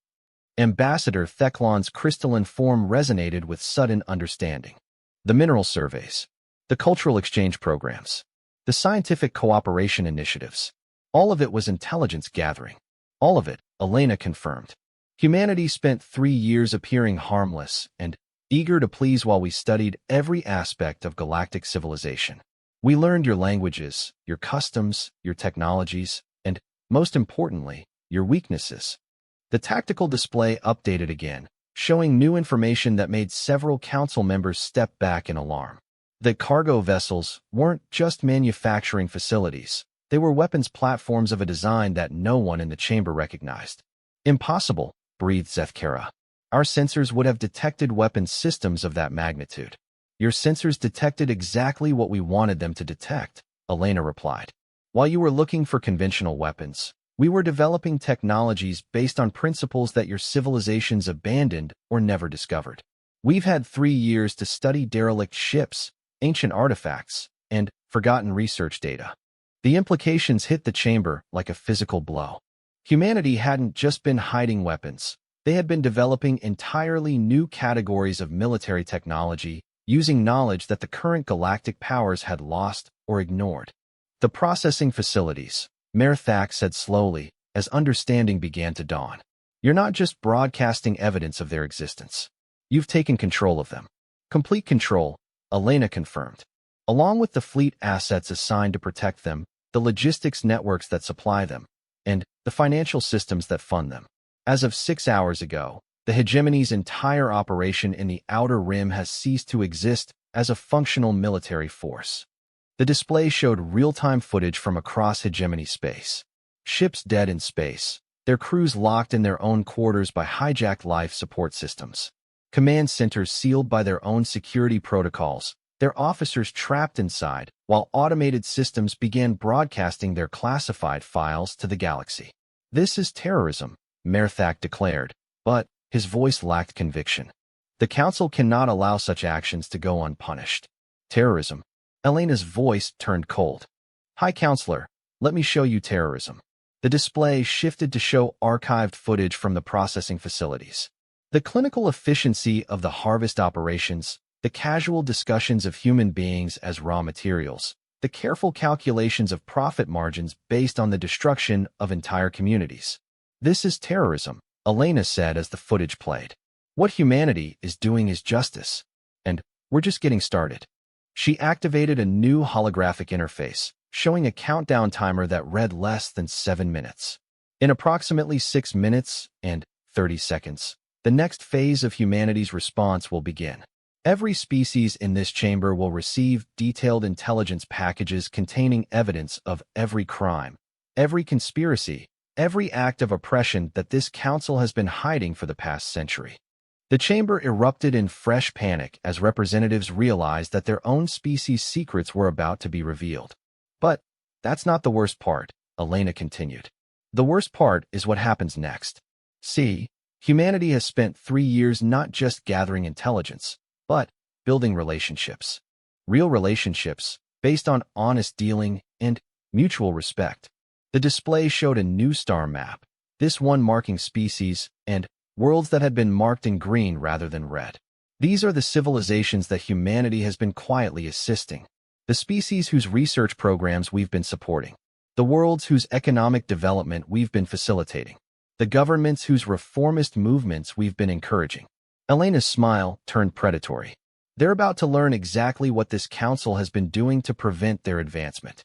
Ambassador Theclon's crystalline form resonated with sudden understanding. The mineral surveys, the cultural exchange programs, the scientific cooperation initiatives, all of it was intelligence gathering. All of it, Elena confirmed. Humanity spent 3 years appearing harmless and eager to please while we studied every aspect of galactic civilization. We learned your languages, your customs, your technologies, and, most importantly, your weaknesses. The tactical display updated again, showing new information that made several council members step back in alarm. The cargo vessels weren't just manufacturing facilities. They were weapons platforms of a design that no one in the chamber recognized. Impossible, breathed Zethkara. Our sensors would have detected weapons systems of that magnitude. Your sensors detected exactly what we wanted them to detect, Elena replied. While you were looking for conventional weapons, we were developing technologies based on principles that your civilizations abandoned or never discovered. We've had 3 years to study derelict ships, ancient artifacts, and forgotten research data. The implications hit the chamber like a physical blow. Humanity hadn't just been hiding weapons. They had been developing entirely new categories of military technology, using knowledge that the current galactic powers had lost or ignored. The processing facilities, Merthak said slowly, as understanding began to dawn. You're not just broadcasting evidence of their existence. You've taken control of them. Complete control, Elena confirmed. Along with the fleet assets assigned to protect them, the logistics networks that supply them, and the financial systems that fund them. As of 6 hours ago, the hegemony's entire operation in the Outer Rim has ceased to exist as a functional military force. The display showed real-time footage from across hegemony space. Ships dead in space, their crews locked in their own quarters by hijacked life support systems. Command centers sealed by their own security protocols, their officers trapped inside, while automated systems began broadcasting their classified files to the galaxy. This is terrorism, Merthak declared, but his voice lacked conviction. The Council cannot allow such actions to go unpunished. Terrorism. Elena's voice turned cold. High Counselor, let me show you terrorism. The display shifted to show archived footage from the processing facilities. The clinical efficiency of the harvest operations, the casual discussions of human beings as raw materials, the careful calculations of profit margins based on the destruction of entire communities. This is terrorism, Elena said as the footage played. What humanity is doing is justice. And we're just getting started. She activated a new holographic interface, showing a countdown timer that read less than 7 minutes. In approximately 6 minutes and 30 seconds, the next phase of humanity's response will begin. Every species in this chamber will receive detailed intelligence packages containing evidence of every crime, every conspiracy, every act of oppression that this council has been hiding for the past century. The chamber erupted in fresh panic as representatives realized that their own species' secrets were about to be revealed. But that's not the worst part, Elena continued. The worst part is what happens next. See, humanity has spent 3 years not just gathering intelligence, but building relationships. Real relationships, based on honest dealing and mutual respect. The display showed a new star map, this one marking species and worlds that had been marked in green rather than red. These are the civilizations that humanity has been quietly assisting, the species whose research programs we've been supporting, the worlds whose economic development we've been facilitating, the governments whose reformist movements we've been encouraging. Elena's smile turned predatory. They're about to learn exactly what this council has been doing to prevent their advancement.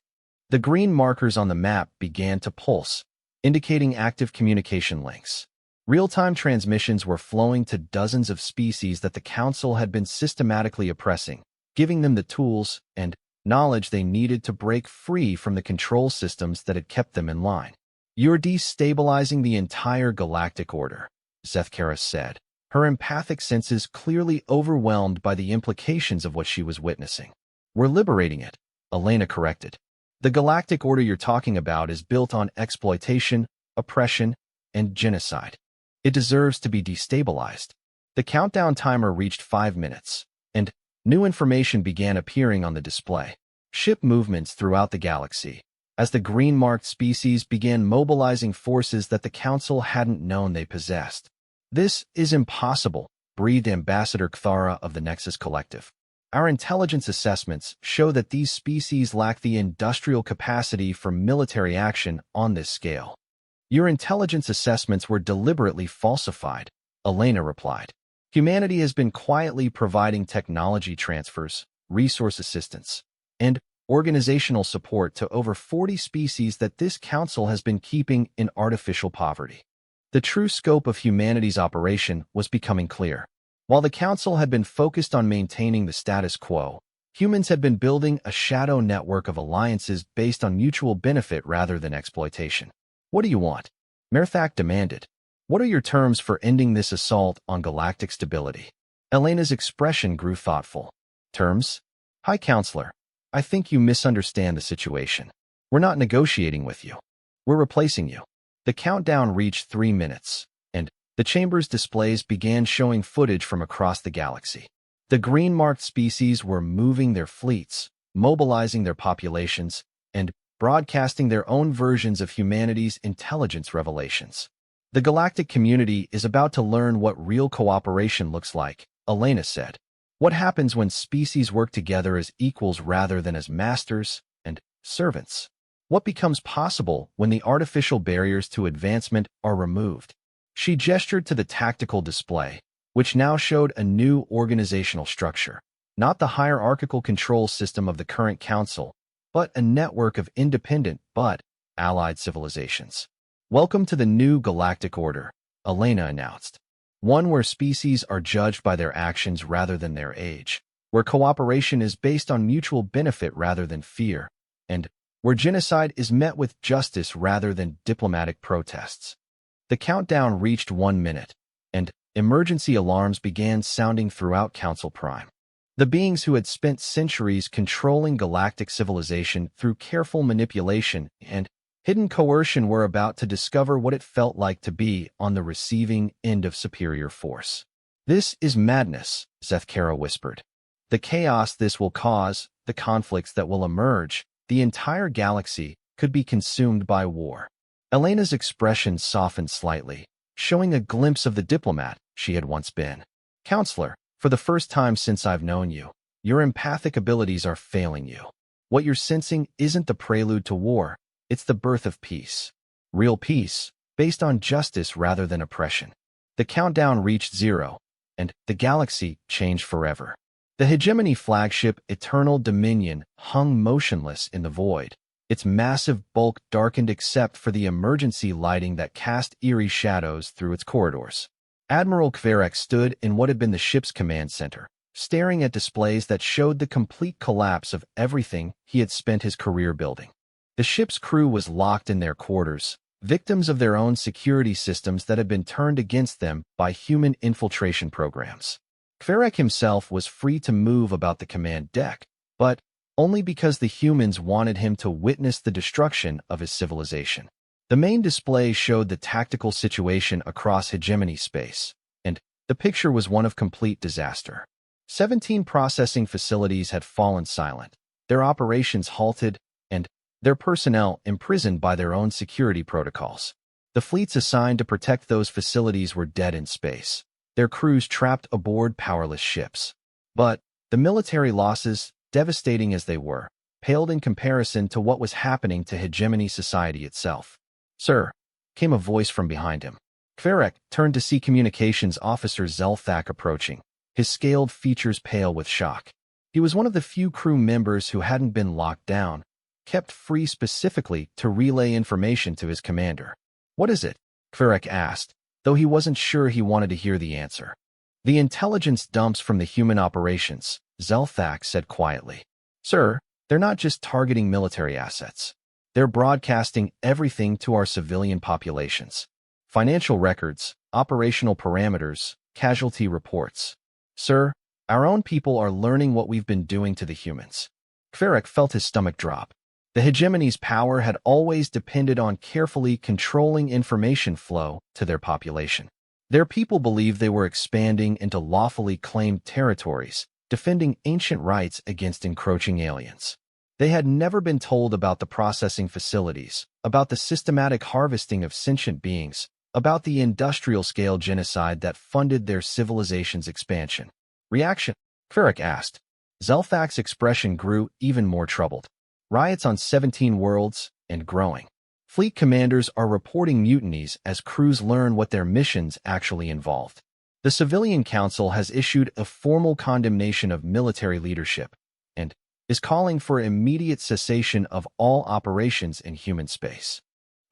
The green markers on the map began to pulse, indicating active communication links. Real-time transmissions were flowing to dozens of species that the Council had been systematically oppressing, giving them the tools and knowledge they needed to break free from the control systems that had kept them in line. You're destabilizing the entire galactic order, Zethkara said, her empathic senses clearly overwhelmed by the implications of what she was witnessing. We're liberating it, Elena corrected. The Galactic Order you're talking about is built on exploitation, oppression, and genocide. It deserves to be destabilized. The countdown timer reached 5 minutes, and new information began appearing on the display. Ship movements throughout the galaxy, as the green-marked species began mobilizing forces that the Council hadn't known they possessed. This is impossible, breathed Ambassador Kthara of the Nexus Collective. Our intelligence assessments show that these species lack the industrial capacity for military action on this scale. Your intelligence assessments were deliberately falsified, Elena replied. Humanity has been quietly providing technology transfers, resource assistance, and organizational support to over 40 species that this council has been keeping in artificial poverty. The true scope of humanity's operation was becoming clear. While the council had been focused on maintaining the status quo, humans had been building a shadow network of alliances based on mutual benefit rather than exploitation. What do you want? Merthak demanded. What are your terms for ending this assault on galactic stability? Elena's expression grew thoughtful. Terms? High Counselor, I think you misunderstand the situation. We're not negotiating with you. We're replacing you. The countdown reached 3 minutes, and the chamber's displays began showing footage from across the galaxy. The green-marked species were moving their fleets, mobilizing their populations, and broadcasting their own versions of humanity's intelligence revelations. The galactic community is about to learn what real cooperation looks like, Elena said. What happens when species work together as equals rather than as masters and servants? What becomes possible when the artificial barriers to advancement are removed? She gestured to the tactical display, which now showed a new organizational structure, not the hierarchical control system of the current council, but a network of independent but allied civilizations. Welcome to the new Galactic Order, Elena announced. One where species are judged by their actions rather than their age, where cooperation is based on mutual benefit rather than fear, and where genocide is met with justice rather than diplomatic protests. The countdown reached 1 minute, and emergency alarms began sounding throughout Council Prime. The beings who had spent centuries controlling galactic civilization through careful manipulation and hidden coercion were about to discover what it felt like to be on the receiving end of superior force. This is madness, Zethkara whispered. The chaos this will cause, the conflicts that will emerge, the entire galaxy could be consumed by war. Elena's expression softened slightly, showing a glimpse of the diplomat she had once been. Counselor, for the first time since I've known you, your empathic abilities are failing you. What you're sensing isn't the prelude to war, it's the birth of peace. Real peace, based on justice rather than oppression. The countdown reached 0, and the galaxy changed forever. The hegemony flagship Eternal Dominion hung motionless in the void, its massive bulk darkened except for the emergency lighting that cast eerie shadows through its corridors. Admiral Kvarek stood in what had been the ship's command center, staring at displays that showed the complete collapse of everything he had spent his career building. The ship's crew was locked in their quarters, victims of their own security systems that had been turned against them by human infiltration programs. Kvarek himself was free to move about the command deck, but only because the humans wanted him to witness the destruction of his civilization. The main display showed the tactical situation across hegemony space, and the picture was one of complete disaster. 17 processing facilities had fallen silent, their operations halted, and their personnel imprisoned by their own security protocols. The fleets assigned to protect those facilities were dead in space, their crews trapped aboard powerless ships. But the military losses, devastating as they were, paled in comparison to what was happening to hegemony society itself. Sir, came a voice from behind him. Kvarek turned to see communications officer Zelthak approaching, his scaled features pale with shock. He was one of the few crew members who hadn't been locked down, kept free specifically to relay information to his commander. What is it? Kvarek asked, though he wasn't sure he wanted to hear the answer. The intelligence dumps from the human operations, Zelthak said quietly. Sir, they're not just targeting military assets. They're broadcasting everything to our civilian populations. Financial records, operational parameters, casualty reports. Sir, our own people are learning what we've been doing to the humans. Kverik felt his stomach drop. The hegemony's power had always depended on carefully controlling information flow to their population. Their people believed they were expanding into lawfully claimed territories, defending ancient rights against encroaching aliens. They had never been told about the processing facilities, about the systematic harvesting of sentient beings, about the industrial-scale genocide that funded their civilization's expansion. Reaction? Kverik asked. Zelthak's expression grew even more troubled. Riots on 17 worlds, and growing. Fleet commanders are reporting mutinies as crews learn what their missions actually involved. The Civilian Council has issued a formal condemnation of military leadership and is calling for immediate cessation of all operations in human space.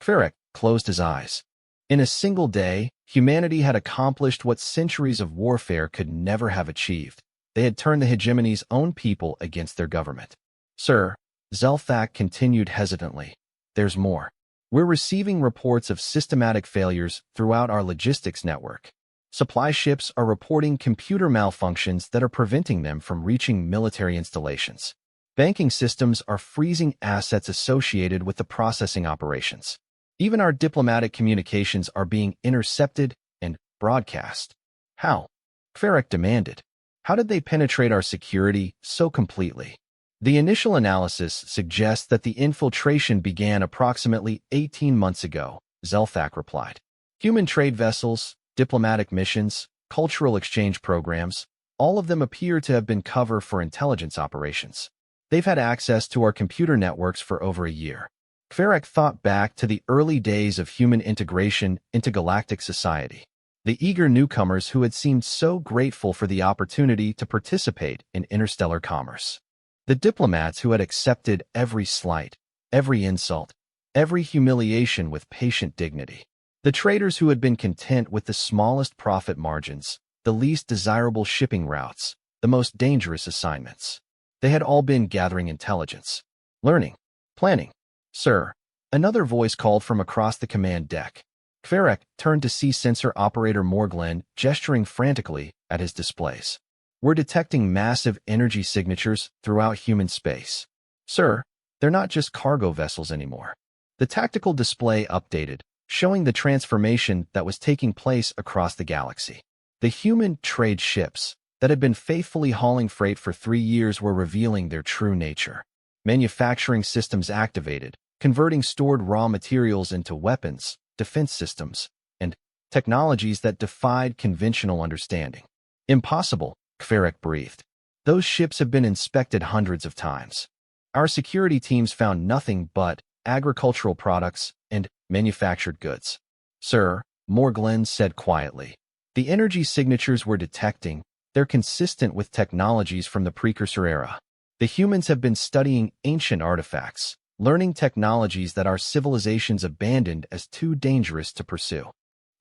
Kverik closed his eyes. In a single day, humanity had accomplished what centuries of warfare could never have achieved. They had turned the hegemony's own people against their government. Sir, Zelthak continued hesitantly, there's more. We're receiving reports of systematic failures throughout our logistics network. Supply ships are reporting computer malfunctions that are preventing them from reaching military installations. Banking systems are freezing assets associated with the processing operations. Even our diplomatic communications are being intercepted and broadcast. How? Kverik demanded. How did they penetrate our security so completely? The initial analysis suggests that the infiltration began approximately 18 months ago, Zelthak replied. Human trade vessels, diplomatic missions, cultural exchange programs, all of them appear to have been cover for intelligence operations. They've had access to our computer networks for over a year. Kverik thought back to the early days of human integration into galactic society. The eager newcomers who had seemed so grateful for the opportunity to participate in interstellar commerce. The diplomats who had accepted every slight, every insult, every humiliation with patient dignity. The traders who had been content with the smallest profit margins, the least desirable shipping routes, the most dangerous assignments. They had all been gathering intelligence, learning, planning. Sir, another voice called from across the command deck. Kverik turned to see sensor operator Morglen gesturing frantically at his displays. We're detecting massive energy signatures throughout human space. Sir, they're not just cargo vessels anymore. The tactical display updated, showing the transformation that was taking place across the galaxy. The human trade ships that had been faithfully hauling freight for 3 years were revealing their true nature. Manufacturing systems activated, converting stored raw materials into weapons, defense systems, and technologies that defied conventional understanding. Impossible, Kverik breathed. Those ships have been inspected hundreds of times. Our security teams found nothing but agricultural products and manufactured goods. Sir, Morglen said quietly. The energy signatures we're detecting, they're consistent with technologies from the precursor era. The humans have been studying ancient artifacts, learning technologies that our civilizations abandoned as too dangerous to pursue.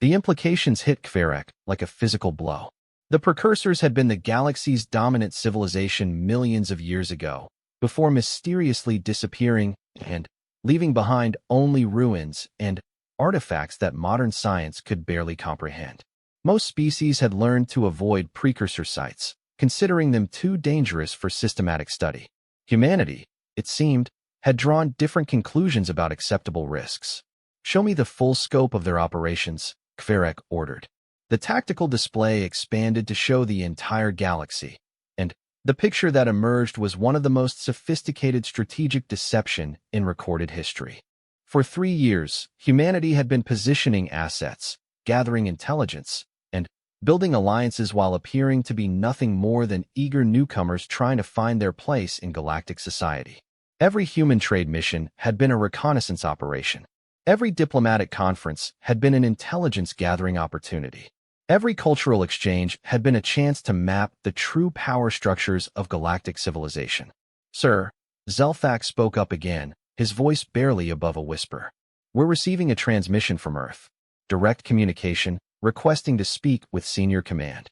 The implications hit Kverik like a physical blow. The precursors had been the galaxy's dominant civilization millions of years ago, before mysteriously disappearing and leaving behind only ruins and artifacts that modern science could barely comprehend. Most species had learned to avoid precursor sites, considering them too dangerous for systematic study. Humanity, it seemed, had drawn different conclusions about acceptable risks. Show me the full scope of their operations, Kverik ordered. The tactical display expanded to show the entire galaxy, and the picture that emerged was one of the most sophisticated strategic deception in recorded history. For 3 years, humanity had been positioning assets, gathering intelligence, and building alliances while appearing to be nothing more than eager newcomers trying to find their place in galactic society. Every human trade mission had been a reconnaissance operation. Every diplomatic conference had been an intelligence-gathering opportunity. Every cultural exchange had been a chance to map the true power structures of galactic civilization. Sir, Zelthak spoke up again, his voice barely above a whisper. We're receiving a transmission from Earth. Direct communication, requesting to speak with senior command.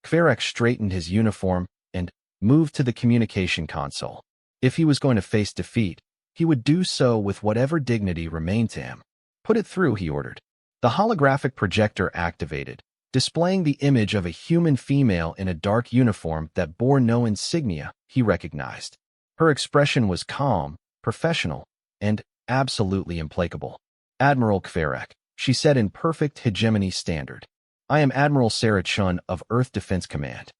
Kverik straightened his uniform and moved to the communication console. If he was going to face defeat, he would do so with whatever dignity remained to him. Put it through, he ordered. The holographic projector activated, displaying the image of a human female in a dark uniform that bore no insignia he recognized. Her expression was calm, professional, and absolutely implacable. "Admiral Kverek," she said in perfect hegemony standard. "I am Admiral Sarah Chun of Earth Defense Command.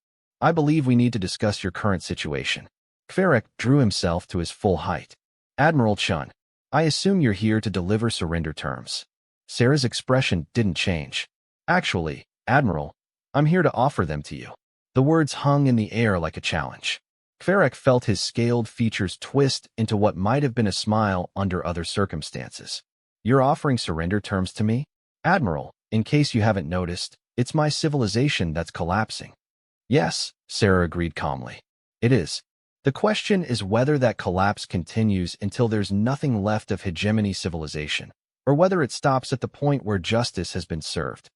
I believe we need to discuss your current situation." Kverek drew himself to his full height. "Admiral Chun, I assume you're here to deliver surrender terms." Sarah's expression didn't change. "Actually, Admiral, I'm here to offer them to you." The words hung in the air like a challenge. Kverek felt his scaled features twist into what might have been a smile under other circumstances. "You're offering surrender terms to me? Admiral, in case you haven't noticed, it's my civilization that's collapsing." "Yes," Sarah agreed calmly. "It is. The question is whether that collapse continues until there's nothing left of hegemony civilization, or whether it stops at the point where justice has been served."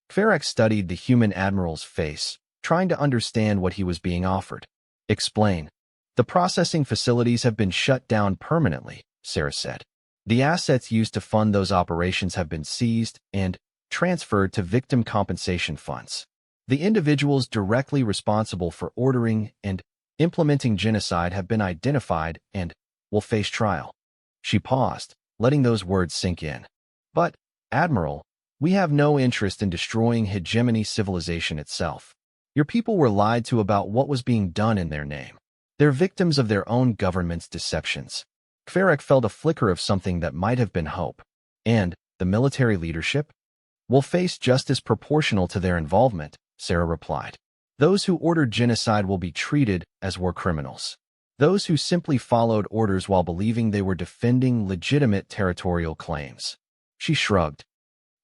Kverek studied the human admiral's face, trying to understand what he was being offered. "Explain." "The processing facilities have been shut down permanently," Sarah said. "The assets used to fund those operations have been seized and transferred to victim compensation funds. The individuals directly responsible for ordering and implementing genocide have been identified and will face trial." She paused, letting those words sink in. "But, Admiral, we have no interest in destroying hegemony civilization itself. Your people were lied to about what was being done in their name. They're victims of their own government's deceptions." Kverek felt a flicker of something that might have been hope. "And the military leadership will face justice proportional to their involvement," Sarah replied. "Those who ordered genocide will be treated as war criminals. Those who simply followed orders while believing they were defending legitimate territorial claims," she shrugged,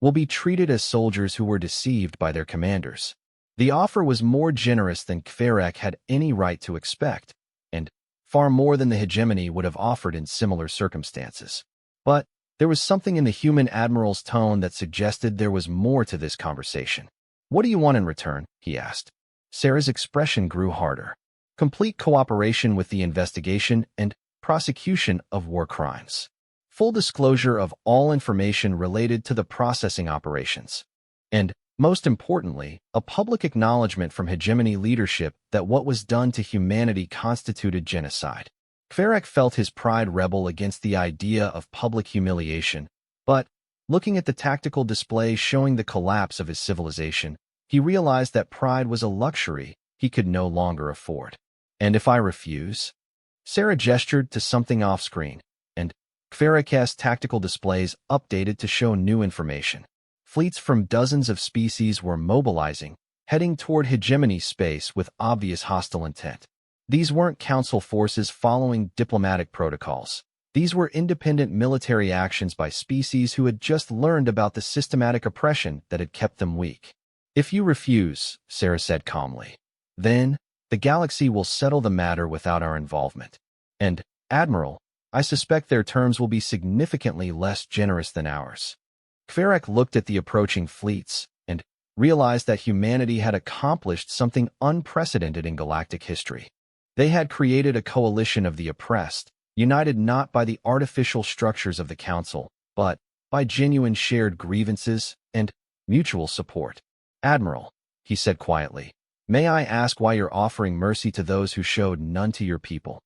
"will be treated as soldiers who were deceived by their commanders." The offer was more generous than Kverek had any right to expect, and far more than the hegemony would have offered in similar circumstances. But there was something in the human admiral's tone that suggested there was more to this conversation. "What do you want in return?" he asked. Sarah's expression grew harder. "Complete cooperation with the investigation and prosecution of war crimes. Full disclosure of all information related to the processing operations. And, most importantly, a public acknowledgement from hegemony leadership that what was done to humanity constituted genocide." Kverek felt his pride rebel against the idea of public humiliation, but, looking at the tactical displays showing the collapse of his civilization, he realized that pride was a luxury he could no longer afford. "And if I refuse?" Sarah gestured to something off-screen, and Kverek's tactical displays updated to show new information. Fleets from dozens of species were mobilizing, heading toward hegemony space with obvious hostile intent. These weren't council forces following diplomatic protocols. These were independent military actions by species who had just learned about the systematic oppression that had kept them weak. "If you refuse," Sarah said calmly, "then the galaxy will settle the matter without our involvement. And, Admiral, I suspect their terms will be significantly less generous than ours." Kverek looked at the approaching fleets and realized that humanity had accomplished something unprecedented in galactic history. They had created a coalition of the oppressed, united not by the artificial structures of the Council, but by genuine shared grievances and mutual support. "Admiral," he said quietly, "may I ask why you're offering mercy to those who showed none to your people?"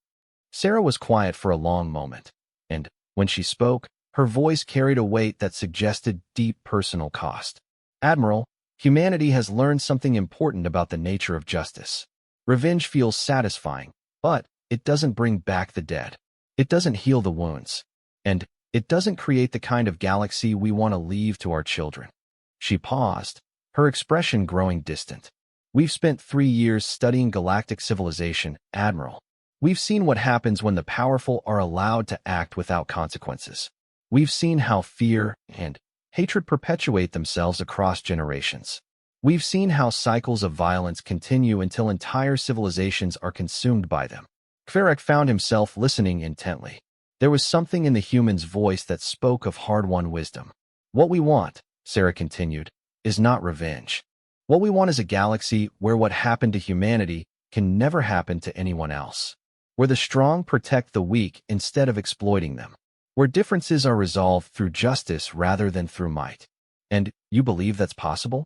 Sarah was quiet for a long moment, and, when she spoke, her voice carried a weight that suggested deep personal cost. "Admiral, humanity has learned something important about the nature of justice. Revenge feels satisfying, but it doesn't bring back the dead. It doesn't heal the wounds. And it doesn't create the kind of galaxy we want to leave to our children." She paused, her expression growing distant. "We've spent 3 years studying galactic civilization, Admiral. We've seen what happens when the powerful are allowed to act without consequences. We've seen how fear and hatred perpetuate themselves across generations. We've seen how cycles of violence continue until entire civilizations are consumed by them." Kverek found himself listening intently. There was something in the human's voice that spoke of hard-won wisdom. "What we want," Sarah continued, "is not revenge. What we want is a galaxy where what happened to humanity can never happen to anyone else. Where the strong protect the weak instead of exploiting them. Where differences are resolved through justice rather than through might." "And you believe that's possible?"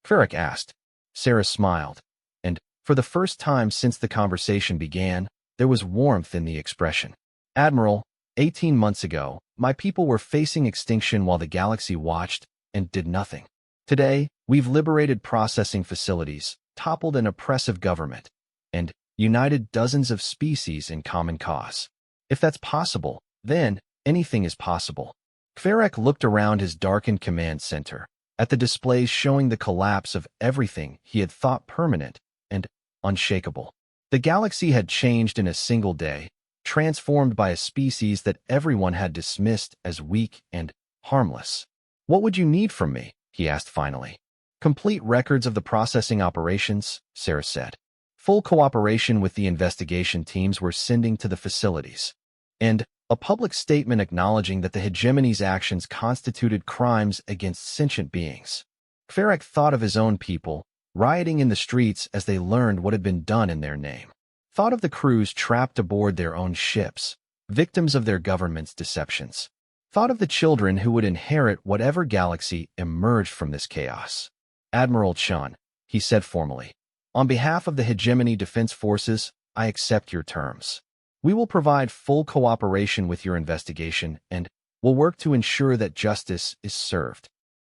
Kverek asked. Sarah smiled, and, for the first time since the conversation began, there was warmth in the expression. Admiral, 18 months ago, my people were facing extinction while the galaxy watched and did nothing. Today, we've liberated processing facilities, toppled an oppressive government, and united dozens of species in common cause. If that's possible, then anything is possible. Kverek looked around his darkened command center, at the displays showing the collapse of everything he had thought permanent and unshakable. The galaxy had changed in a single day, transformed by a species that everyone had dismissed as weak and harmless. "What would you need from me?" he asked finally. "Complete records of the processing operations," Sarah said. "Full cooperation with the investigation teams we're sending to the facilities. And a public statement acknowledging that the hegemony's actions constituted crimes against sentient beings." Kverek thought of his own people, rioting in the streets as they learned what had been done in their name. Thought of the crews trapped aboard their own ships, victims of their government's deceptions. Thought of the children who would inherit whatever galaxy emerged from this chaos. "Admiral Chun," he said formally, "on behalf of the Hegemony Defense Forces, I accept your terms. We will provide full cooperation with your investigation and will work to ensure that justice is served."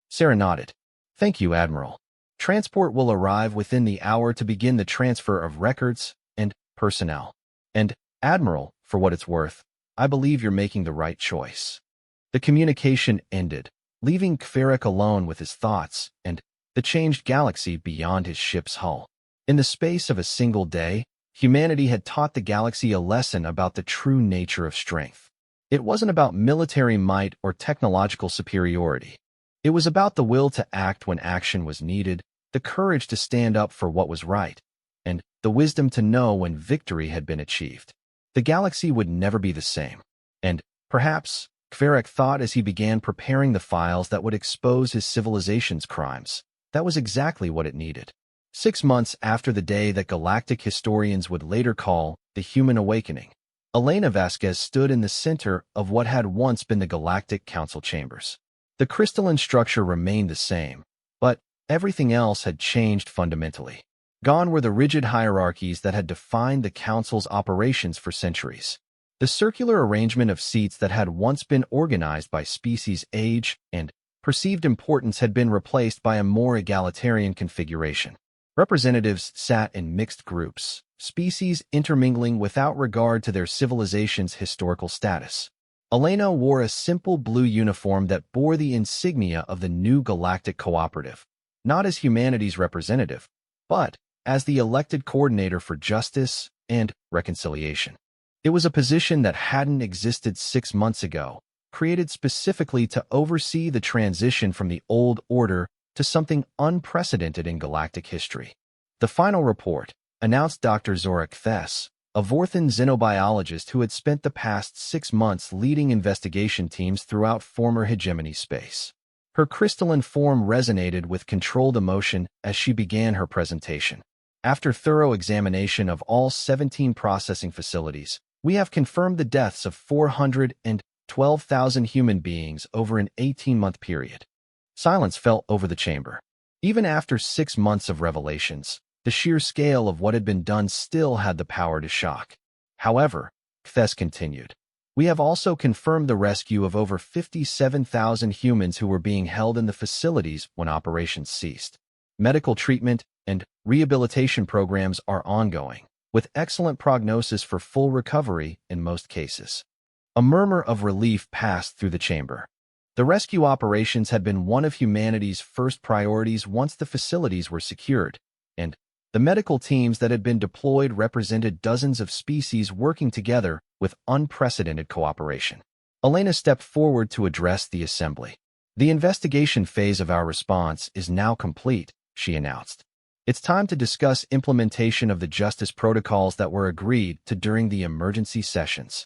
Sarah nodded. "Thank you, Admiral. Transport will arrive within the hour to begin the transfer of records and personnel. And, Admiral, for what it's worth, I believe you're making the right choice." The communication ended, leaving Kverek alone with his thoughts and the changed galaxy beyond his ship's hull. In the space of a single day, humanity had taught the galaxy a lesson about the true nature of strength. It wasn't about military might or technological superiority. It was about the will to act when action was needed, the courage to stand up for what was right, and the wisdom to know when victory had been achieved. The galaxy would never be the same. And, perhaps, Kverek thought as he began preparing the files that would expose his civilization's crimes, that was exactly what it needed. 6 months after the day that galactic historians would later call the Human Awakening, Elena Vasquez stood in the center of what had once been the Galactic Council chambers. The crystalline structure remained the same, but everything else had changed fundamentally. Gone were the rigid hierarchies that had defined the Council's operations for centuries. The circular arrangement of seats that had once been organized by species age and perceived importance had been replaced by a more egalitarian configuration. Representatives sat in mixed groups, species intermingling without regard to their civilization's historical status. Elena wore a simple blue uniform that bore the insignia of the new Galactic Cooperative, not as humanity's representative, but as the elected coordinator for justice and reconciliation. It was a position that hadn't existed 6 months ago, created specifically to oversee the transition from the old order to something unprecedented in galactic history. The final report, announced Dr. Zora Kves, a Vorthan xenobiologist who had spent the past 6 months leading investigation teams throughout former hegemony space. Her crystalline form resonated with controlled emotion as she began her presentation. "After thorough examination of all 17 processing facilities, we have confirmed the deaths of 412,000 human beings over an 18-month period." Silence fell over the chamber. Even after 6 months of revelations, the sheer scale of what had been done still had the power to shock. "However," Kves continued, "we have also confirmed the rescue of over 57,000 humans who were being held in the facilities when operations ceased. Medical treatment and rehabilitation programs are ongoing, with excellent prognosis for full recovery in most cases." A murmur of relief passed through the chamber. The rescue operations had been one of humanity's first priorities once the facilities were secured, and the medical teams that had been deployed represented dozens of species working together with unprecedented cooperation. Elena stepped forward to address the assembly. "The investigation phase of our response is now complete," she announced. "It's time to discuss implementation of the justice protocols that were agreed to during the emergency sessions."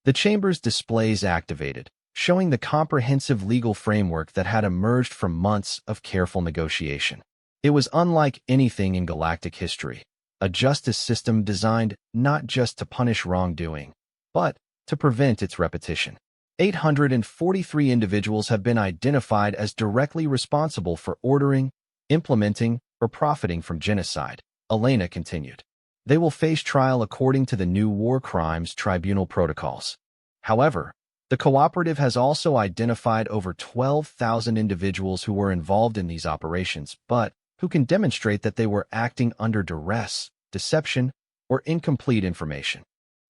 The chamber's displays activated, showing the comprehensive legal framework that had emerged from months of careful negotiation. It was unlike anything in galactic history, a justice system designed not just to punish wrongdoing, but to prevent its repetition. 843 individuals have been identified as directly responsible for ordering, implementing, or profiting from genocide, Elena continued. They will face trial according to the new War Crimes Tribunal protocols. However, the cooperative has also identified over 12,000 individuals who were involved in these operations, but who can demonstrate that they were acting under duress, deception, or incomplete information.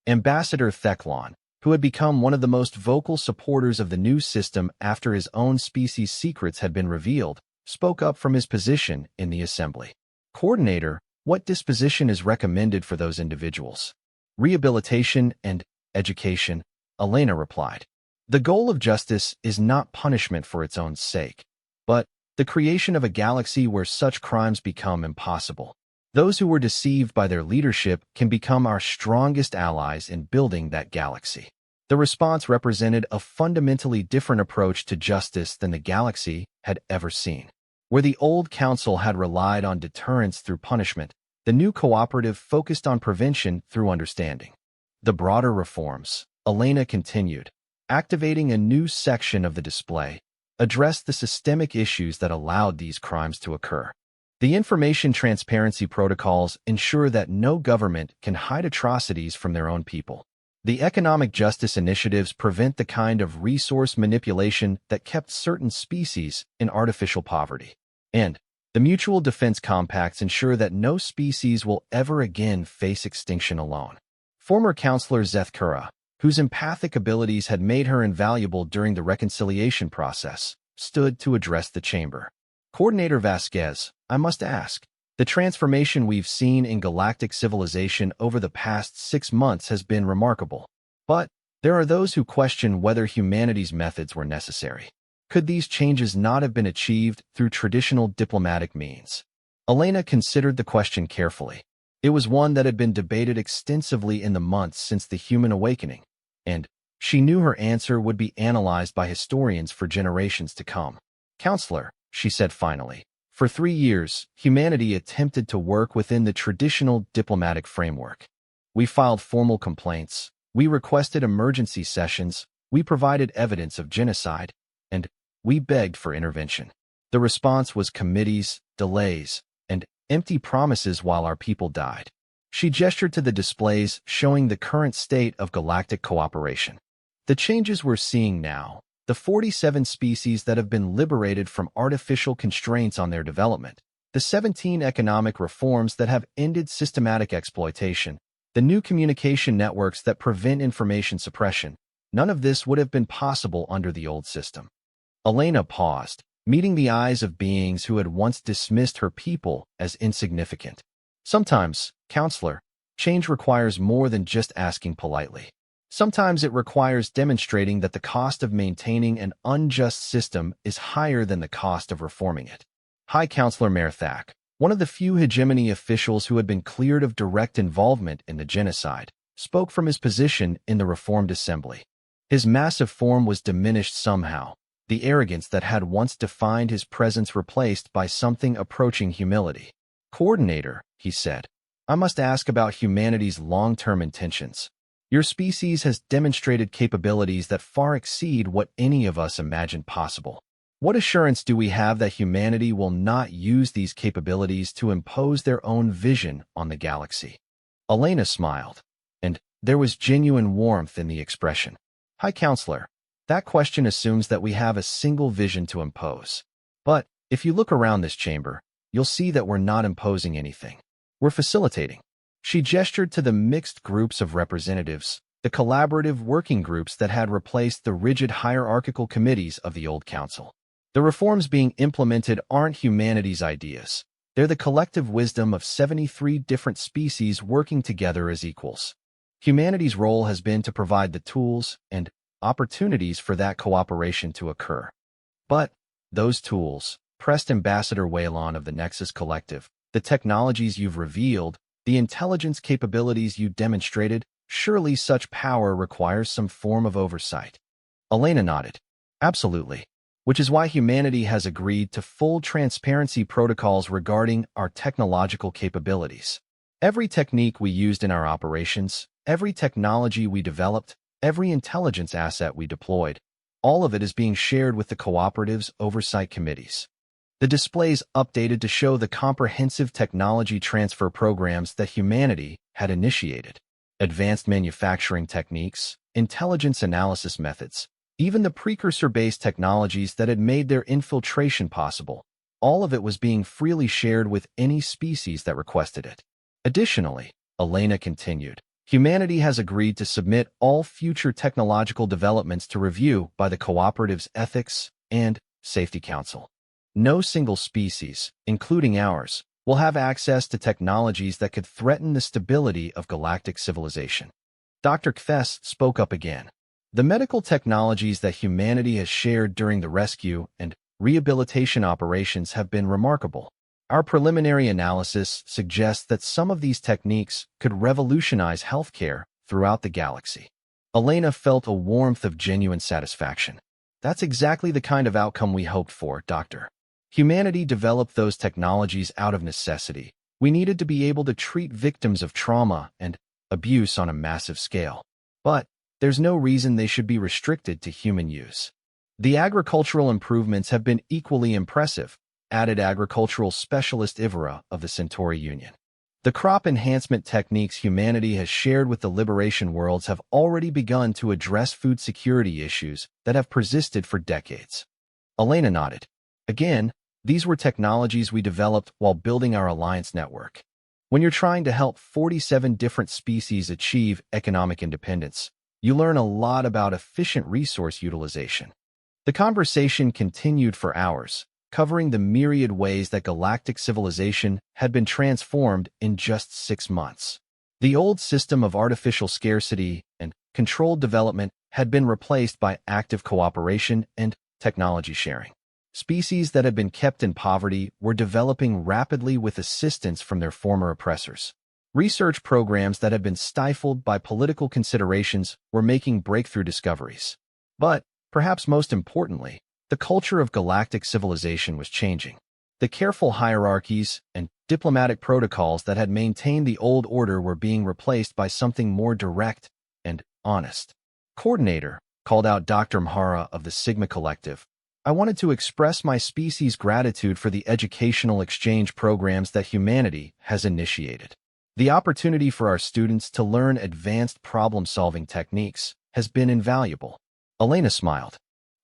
Ambassador Theclon, who had become one of the most vocal supporters of the new system after his own species' secrets had been revealed, spoke up from his position in the assembly. Coordinator, what disposition is recommended for those individuals? Rehabilitation and education, Elena replied. The goal of justice is not punishment for its own sake, but the creation of a galaxy where such crimes become impossible. Those who were deceived by their leadership can become our strongest allies in building that galaxy. The response represented a fundamentally different approach to justice than the galaxy had ever seen. Where the old council had relied on deterrence through punishment, the new cooperative focused on prevention through understanding. The broader reforms, Elena continued, activating a new section of the display, addressed the systemic issues that allowed these crimes to occur. The information transparency protocols ensure that no government can hide atrocities from their own people. The economic justice initiatives prevent the kind of resource manipulation that kept certain species in artificial poverty. And the mutual defense compacts ensure that no species will ever again face extinction alone. Former Counselor Zethkura, whose empathic abilities had made her invaluable during the reconciliation process, stood to address the chamber. Coordinator Vasquez, I must ask, the transformation we've seen in galactic civilization over the past 6 months has been remarkable. But there are those who question whether humanity's methods were necessary. Could these changes not have been achieved through traditional diplomatic means? Elena considered the question carefully. It was one that had been debated extensively in the months since the human awakening, and she knew her answer would be analyzed by historians for generations to come. Counselor, she said finally, for 3 years, humanity attempted to work within the traditional diplomatic framework. We filed formal complaints, we requested emergency sessions, we provided evidence of genocide, and we begged for intervention. The response was committees, delays, and empty promises while our people died. She gestured to the displays showing the current state of galactic cooperation. The changes we're seeing now, the 47 species that have been liberated from artificial constraints on their development, the 17 economic reforms that have ended systematic exploitation, the new communication networks that prevent information suppression, none of this would have been possible under the old system. Elena paused, meeting the eyes of beings who had once dismissed her people as insignificant. Sometimes, Counselor, change requires more than just asking politely. Sometimes it requires demonstrating that the cost of maintaining an unjust system is higher than the cost of reforming it. High Counselor Merthak, one of the few hegemony officials who had been cleared of direct involvement in the genocide, spoke from his position in the Reformed Assembly. His massive form was diminished somehow, the arrogance that had once defined his presence replaced by something approaching humility. Coordinator, he said, I must ask about humanity's long-term intentions. Your species has demonstrated capabilities that far exceed what any of us imagined possible. What assurance do we have that humanity will not use these capabilities to impose their own vision on the galaxy? Elena smiled, and there was genuine warmth in the expression. High Counselor, that question assumes that we have a single vision to impose. But if you look around this chamber, you'll see that we're not imposing anything. We're facilitating. She gestured to the mixed groups of representatives, the collaborative working groups that had replaced the rigid hierarchical committees of the old council. The reforms being implemented aren't humanity's ideas. They're the collective wisdom of 73 different species working together as equals. Humanity's role has been to provide the tools and opportunities for that cooperation to occur. But those tools, pressed Ambassador Waylon of the Nexus Collective, the technologies you've revealed, the intelligence capabilities you demonstrated, surely such power requires some form of oversight. Elena nodded. Absolutely. Which is why humanity has agreed to full transparency protocols regarding our technological capabilities. Every technique we used in our operations, every technology we developed, every intelligence asset we deployed, all of it is being shared with the cooperative's oversight committees. The displays updated to show the comprehensive technology transfer programs that humanity had initiated. Advanced manufacturing techniques, intelligence analysis methods, even the precursor-based technologies that had made their infiltration possible, all of it was being freely shared with any species that requested it. Additionally, Elena continued, humanity has agreed to submit all future technological developments to review by the Cooperative's Ethics and Safety Council. No single species, including ours, will have access to technologies that could threaten the stability of galactic civilization. Dr. Kves spoke up again. The medical technologies that humanity has shared during the rescue and rehabilitation operations have been remarkable. Our preliminary analysis suggests that some of these techniques could revolutionize healthcare throughout the galaxy. Elena felt a warmth of genuine satisfaction. That's exactly the kind of outcome we hoped for, Doctor. Humanity developed those technologies out of necessity. We needed to be able to treat victims of trauma and abuse on a massive scale. But there's no reason they should be restricted to human use. The agricultural improvements have been equally impressive, added agricultural specialist Ivora of the Centauri Union. The crop enhancement techniques humanity has shared with the Liberation Worlds have already begun to address food security issues that have persisted for decades. Elena nodded. Again, these were technologies we developed while building our alliance network. When you're trying to help 47 different species achieve economic independence, you learn a lot about efficient resource utilization. The conversation continued for hours, covering the myriad ways that galactic civilization had been transformed in just 6 months. The old system of artificial scarcity and controlled development had been replaced by active cooperation and technology sharing. Species that had been kept in poverty were developing rapidly with assistance from their former oppressors. Research programs that had been stifled by political considerations were making breakthrough discoveries. But, perhaps most importantly, the culture of galactic civilization was changing. The careful hierarchies and diplomatic protocols that had maintained the old order were being replaced by something more direct and honest. Coordinator, called out Dr. Mhara of the Sigma Collective, I wanted to express my species' gratitude for the educational exchange programs that humanity has initiated. The opportunity for our students to learn advanced problem-solving techniques has been invaluable. Elena smiled.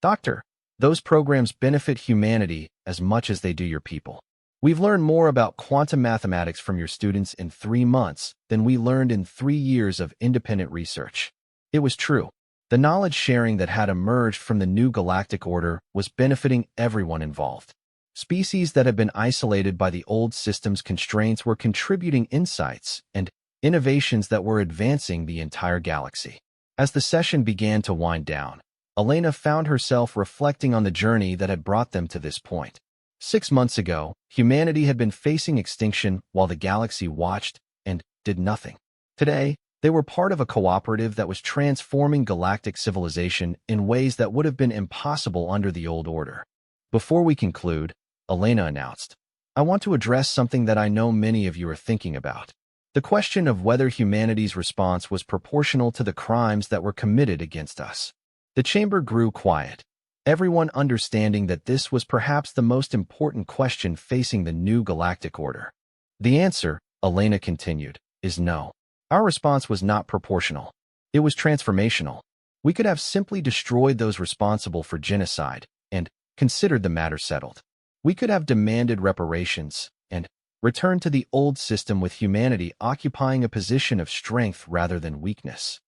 Doctor, those programs benefit humanity as much as they do your people. We've learned more about quantum mathematics from your students in 3 months than we learned in 3 years of independent research. It was true. The knowledge sharing that had emerged from the new galactic order was benefiting everyone involved. Species that had been isolated by the old system's constraints were contributing insights and innovations that were advancing the entire galaxy. As the session began to wind down, Elena found herself reflecting on the journey that had brought them to this point. 6 months ago, humanity had been facing extinction while the galaxy watched and did nothing. Today, they were part of a cooperative that was transforming galactic civilization in ways that would have been impossible under the old order. Before we conclude, Elena announced, I want to address something that I know many of you are thinking about. The question of whether humanity's response was proportional to the crimes that were committed against us. The chamber grew quiet, everyone understanding that this was perhaps the most important question facing the new galactic order. The answer, Elena continued, is no. Our response was not proportional. It was transformational. We could have simply destroyed those responsible for genocide and considered the matter settled. We could have demanded reparations and returned to the old system with humanity occupying a position of strength rather than weakness.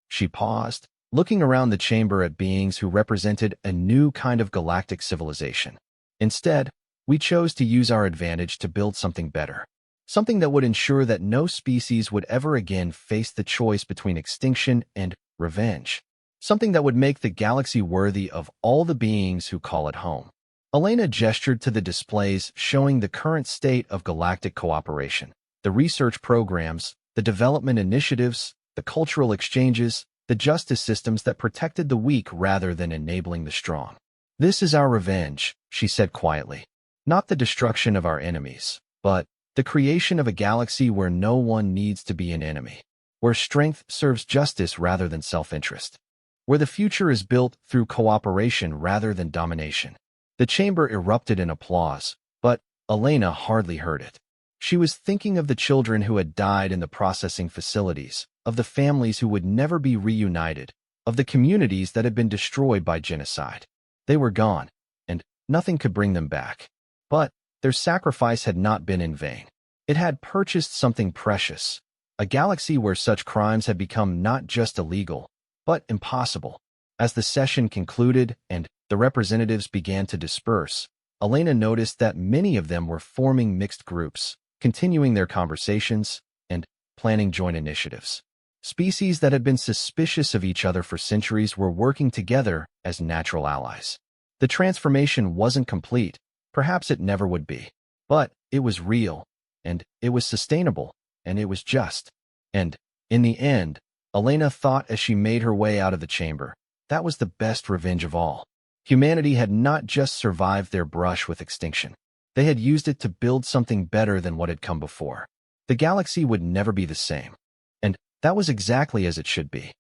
She paused, looking around the chamber at beings who represented a new kind of galactic civilization. Instead, we chose to use our advantage to build something better. Something that would ensure that no species would ever again face the choice between extinction and revenge. Something that would make the galaxy worthy of all the beings who call it home. Elena gestured to the displays showing the current state of galactic cooperation, the research programs, the development initiatives, the cultural exchanges, the justice systems that protected the weak rather than enabling the strong. This is our revenge, she said quietly. Not the destruction of our enemies, but the creation of a galaxy where no one needs to be an enemy, where strength serves justice rather than self-interest, where the future is built through cooperation rather than domination. The chamber erupted in applause, But Elena hardly heard it. She was thinking of the children who had died in the processing facilities, of the families who would never be reunited, of the communities that had been destroyed by genocide. They were gone, and nothing could bring them back. But their sacrifice had not been in vain. It had purchased something precious, a galaxy where such crimes had become not just illegal, but impossible. As the session concluded and the representatives began to disperse, Elena noticed that many of them were forming mixed groups, continuing their conversations, and planning joint initiatives. Species that had been suspicious of each other for centuries were working together as natural allies. The transformation wasn't complete, perhaps it never would be, but it was real, and it was sustainable, and it was just. And, in the end, Elena thought as she made her way out of the chamber, that was the best revenge of all. Humanity had not just survived their brush with extinction. They had used it to build something better than what had come before. The galaxy would never be the same. And that was exactly as it should be.